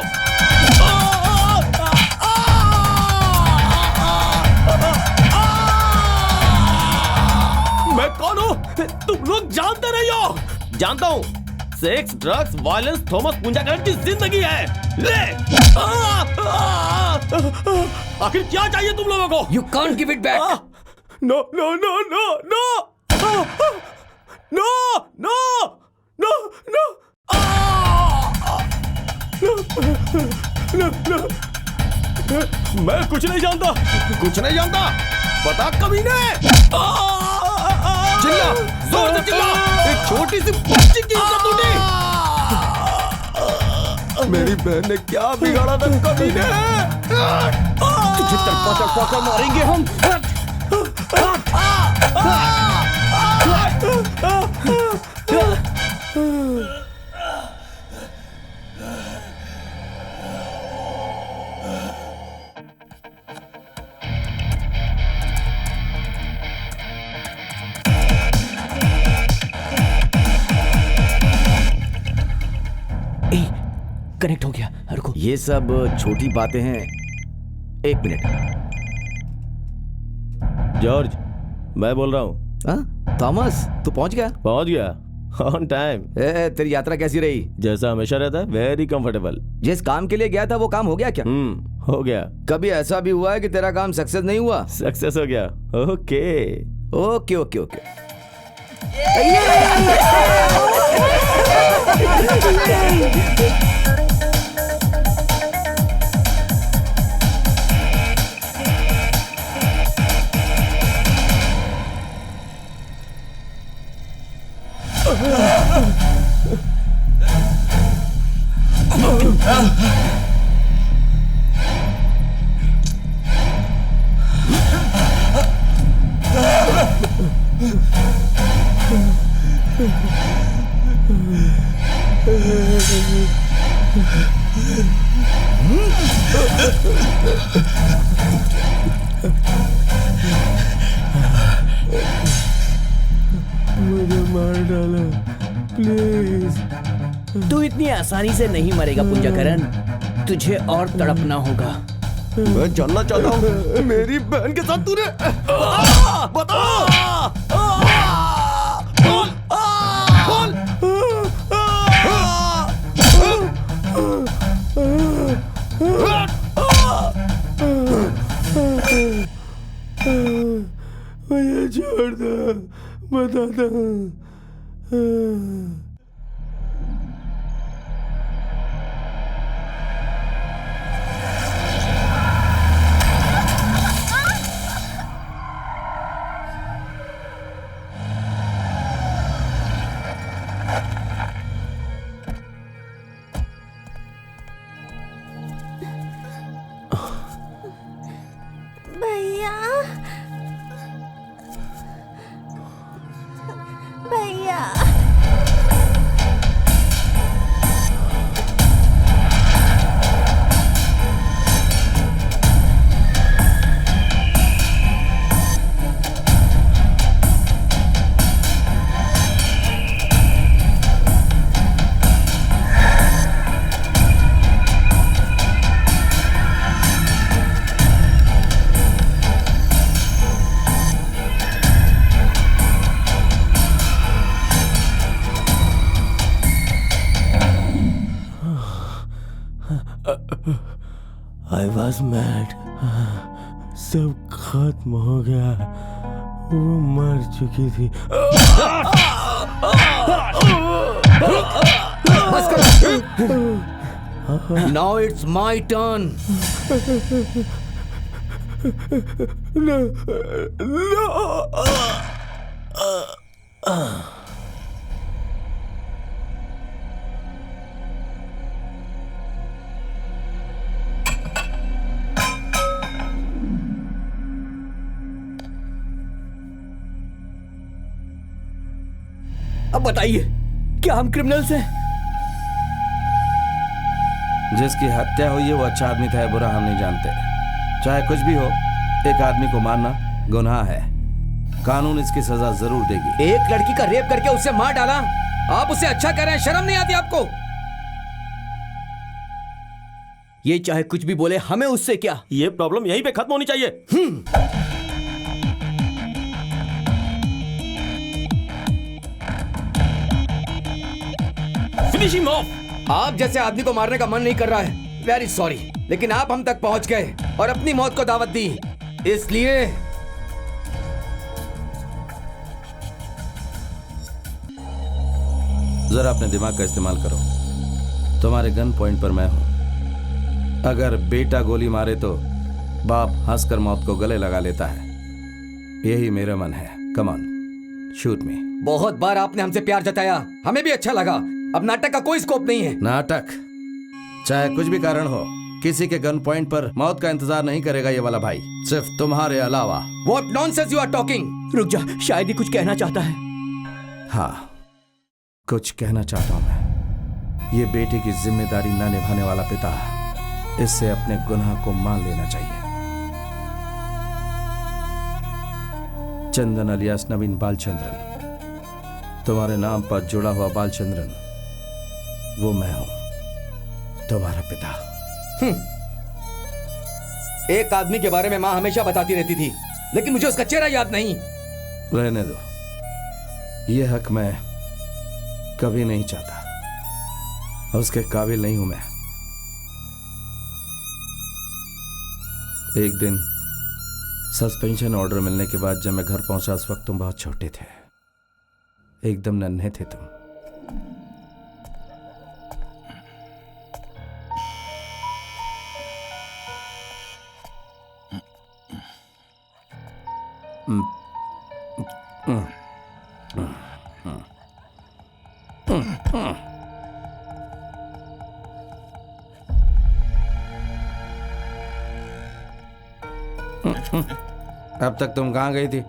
मैं कौन हूँ तुम लोग जानते नहीं हो? जानता हूँ, sex, drugs, violence Thomas Punjakaran की जिंदगी है। ले आखिर क्या चाहिए तुम लोगों को? You can't give it back. No no no no no no no no no मैं कुछ नहीं जानता। कुछ नहीं जानता? बता कमीने। चिल्ला, जोर से चिल्ला। एक छोटी सी बच्ची की इज्जत उठी। मेरी बहन ने क्या बिगाड़ा था कमीने? तुझे तरफा तरफा कर मारेंगे हम। कनेक्ट हो गया। रुको, ये सब छोटी बातें हैं। एक मिनट। जॉर्ज, मैं बोल रहा हूँ। थॉमस, तू पहुंच गया? पहुंच गया, ऑन टाइम। तेरी यात्रा कैसी रही? जैसा हमेशा रहता है, वेरी कंफर्टेबल। जिस काम के लिए गया था वो काम हो गया क्या? हो गया। कभी ऐसा भी हुआ है कि तेरा काम सक्सेस नहीं हुआ? सक्सेस हो गया। Okay okay okay okay. मुझे मार डालो प्लीज। तू इतनी आसानी से नहीं मरेगा पुंजाकरण, तुझे और तड़पना होगा। मैं जानना चाहता हूँ, मेरी बहन के साथ तूने बता। बोल मुझे छोड़ दो, बताता हूँ। भैया, भैया, I was mad. सब खत्म हो गया, वो मर चुकी थी। Now it's my turn. अब बताइए, क्या हम क्रिमिनल्स हैं? जिसकी हत्या हुई है वो अच्छा आदमी था या बुरा हम नहीं जानते। चाहे कुछ भी हो, एक आदमी को मारना गुनाह है। कानून इसकी सजा जरूर देगी। एक लड़की का रेप करके उसे मार डाला, आप उसे अच्छा कह रहे हैं? शर्म नहीं आती आपको? ये चाहे कुछ भी बोले, हमें उससे क्या? ये प्रॉब्लम यहीं पे खत्म होनी चाहिए। Finish him of. आप जैसे आदमी को मारने का मन नहीं कर रहा है, वेरी सॉरी, लेकिन आप हम तक पहुंच गए और अपनी मौत को दावत दी, इसलिए जरा अपने दिमाग का इस्तेमाल करो। तुम्हारे गन पॉइंट पर मैं हूं। अगर बेटा गोली मारे तो बाप हंसकर मौत को गले लगा लेता है। यही मेरा मन है। कम ऑन, शूट मी। बहुत बार आपने हमसे प्यार जताया, हमें भी अच्छा लगा। अब नाटक का कोई स्कोप नहीं है। नाटक चाहे कुछ भी कारण हो, किसी के गन पॉइंट पर मौत का इंतजार नहीं करेगा ये वाला भाई, सिर्फ तुम्हारे अलावा। What nonsense you are talking? रुक जा, शायद ही कुछ कहना चाहता है। हाँ, कुछ कहना चाहता हूं मैं। ये बेटे की जिम्मेदारी न निभाने वाला पिता, इससे अपने गुनाह को मान लेना चाहिए। चंदन अलियास नवीन बालचंद्रन, तुम्हारे नाम पर जुड़ा हुआ बालचंद्रन वो मैं हूं, तुम्हारा पिता। एक आदमी के बारे में माँ हमेशा बताती रहती थी, लेकिन मुझे उसका चेहरा याद नहीं। रहने दो, ये हक मैं कभी नहीं चाहता। उसके काबिल नहीं हूं मैं। एक दिन सस्पेंशन ऑर्डर मिलने के बाद जब मैं घर पहुंचा, उस वक्त तुम बहुत छोटे थे, एकदम नन्हे थे तुम। अब तक तुम कहां गई थी?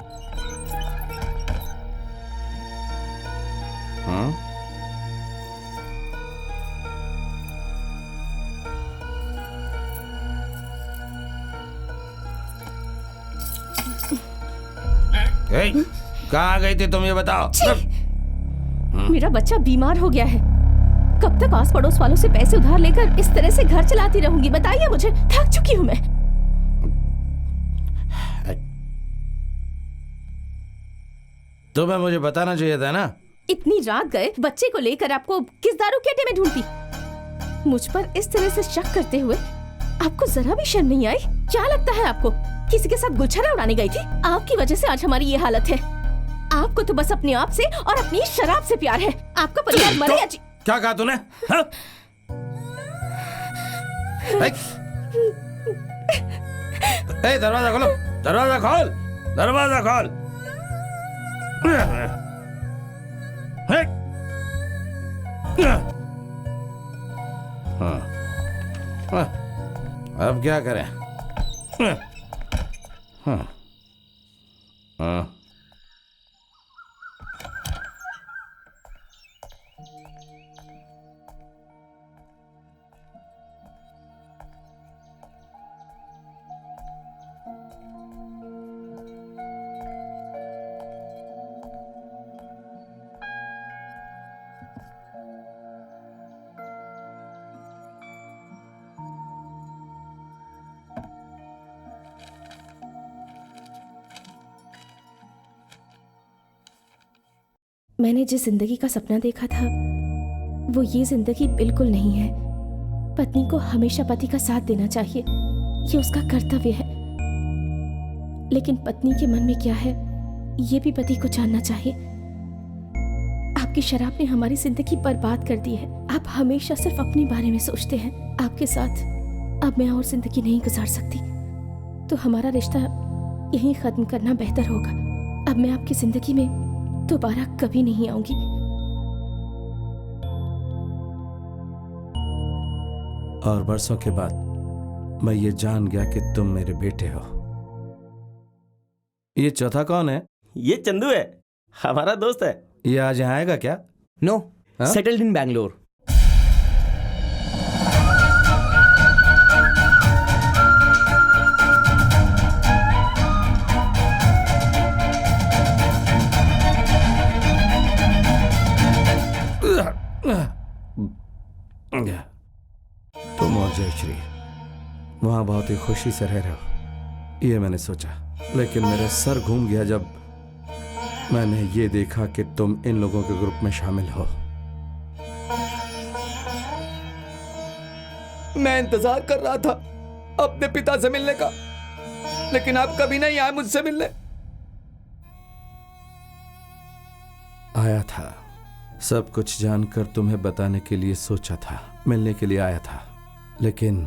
कहां गई थी तुम, ये बताओ। मेरा बच्चा बीमार हो गया है। कब तक आस पड़ोस वालों से पैसे उधार लेकर इस तरह से घर चलाती रहूंगी? बताइए मुझे, थक चुकी हूं मैं। तुम्हें मुझे बताना चाहिए था ना। इतनी रात गए बच्चे को लेकर आपको किस दारू के अड्डे में ढूंढती? मुझ पर इस तरह से शक करते हुए आपको जरा भी शर्म नहीं आई? क्या लगता है आपको किसी के साथ गुलछरा उड़ाने गई थी। आपकी वजह से आज हमारी ये हालत है। आपको तो बस अपने आप से और अपनी शराब से प्यार है। आपका परिवार मरे या क्या कहा तूने? हाँ? दरवाजा खोलो, दरवाजा खोल, दरवाजा खोल। हाँ, अब क्या करें? हाँ, हाँ। मैंने जिस जिंदगी का सपना देखा था वो ये जिंदगी बिल्कुल नहीं है। पत्नी को हमेशा पति का साथ देना चाहिए, ये उसका कर्तव्य है। लेकिन पत्नी के मन में क्या है ये भी पति को जानना चाहिए। आपकी शराब ने हमारी जिंदगी बर्बाद कर दी है। आप हमेशा सिर्फ अपने बारे में सोचते हैं। आपके साथ अब मैं और जिंदगी नहीं गुजार सकती, तो हमारा रिश्ता यहीं खत्म करना बेहतर होगा। अब मैं आपकी जिंदगी में दोबारा कभी नहीं आऊंगी। और बरसों के बाद मैं ये जान गया कि तुम मेरे बेटे हो। ये चौथा कौन है? ये चंदू है, हमारा दोस्त है। ये आज यहाँ आएगा क्या? No, settled in Bangalore. तुम और जयश्री वहां बहुत ही खुशी से रह रहे हो, ये मैंने सोचा। लेकिन मेरा सर घूम गया जब मैंने ये देखा कि तुम इन लोगों के ग्रुप में शामिल हो। मैं इंतजार कर रहा था अपने पिता से मिलने का, लेकिन आप कभी नहीं आए मुझसे मिलने। आया था, सब कुछ जानकर तुम्हें बताने के लिए सोचा था, मिलने के लिए आया था। लेकिन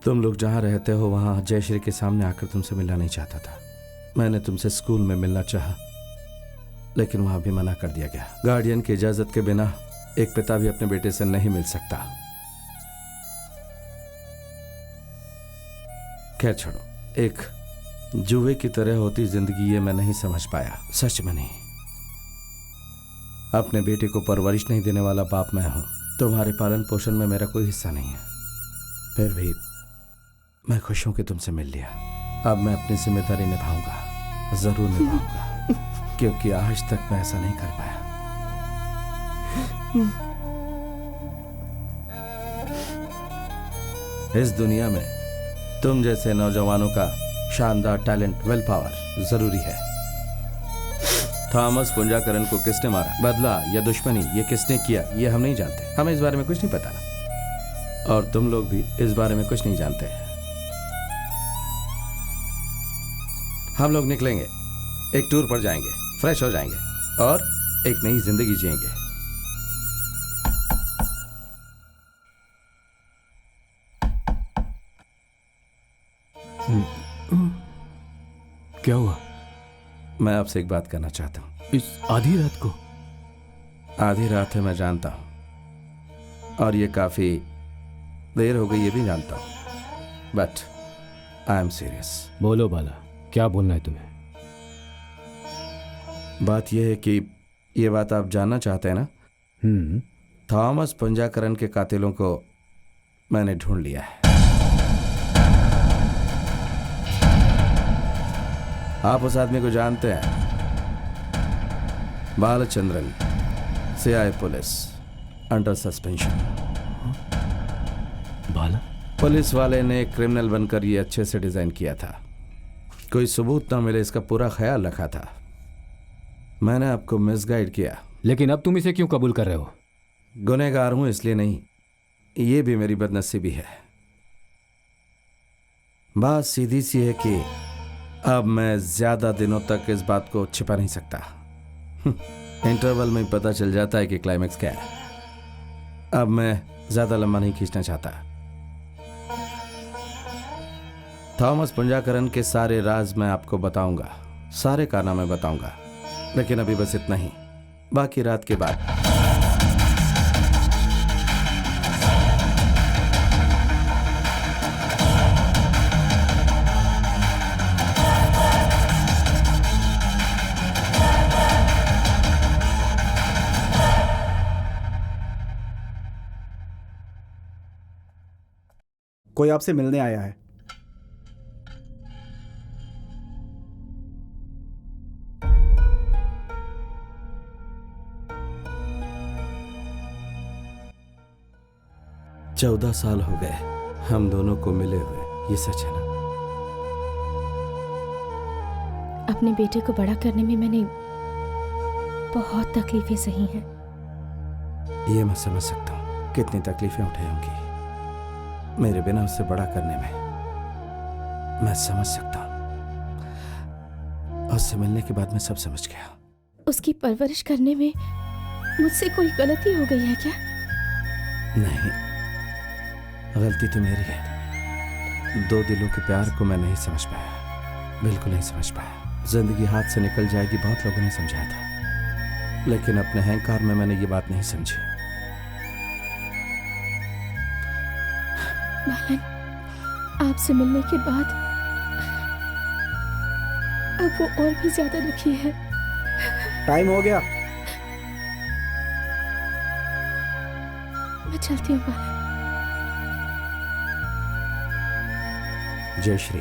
तुम लोग जहां रहते हो वहां जयश्री के सामने आकर तुमसे मिलना नहीं चाहता था। मैंने तुमसे स्कूल में मिलना चाहा, लेकिन वहां भी मना कर दिया गया। गार्डियन की इजाजत के बिना एक पिता भी अपने बेटे से नहीं मिल सकता। खैर छोड़ो, एक जुए की तरह होती जिंदगी ये मैं नहीं समझ पाया, सच में नहीं। अपने बेटे को परवरिश नहीं देने वाला बाप मैं हूं। तुम्हारे पालन पोषण में मेरा कोई हिस्सा नहीं है। फिर भी मैं खुश हूं कि तुमसे मिल लिया। अब मैं अपनी जिम्मेदारी निभाऊंगा, जरूर निभाऊंगा, क्योंकि आज तक मैं ऐसा नहीं कर पाया। इस दुनिया में तुम जैसे नौजवानों का शानदार टैलेंट, विल पावर जरूरी है। थॉमस पुंजाकरन को किसने मारा, बदला या दुश्मनी, ये किसने किया ये हम नहीं जानते। हमें इस बारे में कुछ नहीं पता, और तुम लोग भी इस बारे में कुछ नहीं जानते। हम लोग निकलेंगे, एक टूर पर जाएंगे, फ्रेश हो जाएंगे और एक नई जिंदगी जिएंगे। क्या हुआ? मैं आपसे एक बात करना चाहता हूं। इस आधी रात को? आधी रात है मैं जानता हूं, और ये काफी देर हो गई ये भी जानता हूं, बट आई एम सीरियस। बोलो बाला, क्या बोलना है तुम्हें? बात यह है कि ये बात आप जानना चाहते हैं ना? थॉमस पुंजाकरन के कातिलों को मैंने ढूंढ लिया है। आप उस आदमी को जानते हैं, Balachandran, CI police, under suspension. Bala? Police वाले ने क्रिमिनल बनकर ये अच्छे से डिजाइन किया था। कोई सबूत ना मिले इसका पूरा ख्याल रखा था। मैंने आपको मिसगाइड किया। लेकिन अब तुम इसे क्यों कबूल कर रहे हो? गुनहगार हूं इसलिए नहीं, ये भी मेरी बदनसीबी है। बात सीधी सी है कि अब मैं ज्यादा दिनों तक इस बात को छिपा नहीं सकता। इंटरवल में पता चल जाता है कि क्लाइमेक्स क्या है। अब मैं ज्यादा लंबा नहीं खींचना चाहता। थॉमस पुंजाकरण के सारे राज मैं आपको बताऊंगा, सारे कारनामे बताऊंगा, लेकिन अभी बस इतना ही। बाकी रात के बाद। कोई आपसे मिलने आया है। चौदह साल हो गए हम दोनों को मिले हुए, ये सच है ना? अपने बेटे को बड़ा करने में मैंने बहुत तकलीफें सही हैं। ये मैं समझ सकता हूँ कितनी तकलीफें उठाई होंगी मेरे बिना उससे बड़ा करने में। मैं समझ सकता हूँ। उससे मिलने के बाद मैं सब समझ गया। उसकी परवरिश करने में मुझसे कोई गलती हो गई है क्या? नहीं, गलती तो मेरी है। दो दिलों के प्यार को मैं नहीं समझ पाया, बिल्कुल नहीं समझ पाया। जिंदगी हाथ से निकल जाएगी बहुत लोगों ने समझाया था, लेकिन अपने अहंकार में मैंने ये बात नहीं समझी। बालन, आपसे मिलने के बाद अब वो और भी ज्यादा दुखी है। टाइम हो गया। मैं चलती हूँ बालन। जय श्री।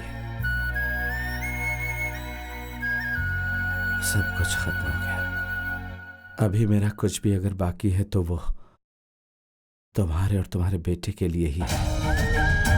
सब कुछ खत्म हो गया। अभी मेरा कुछ भी अगर बाकी है तो वो तुम्हारे और तुम्हारे बेटे के लिए ही है।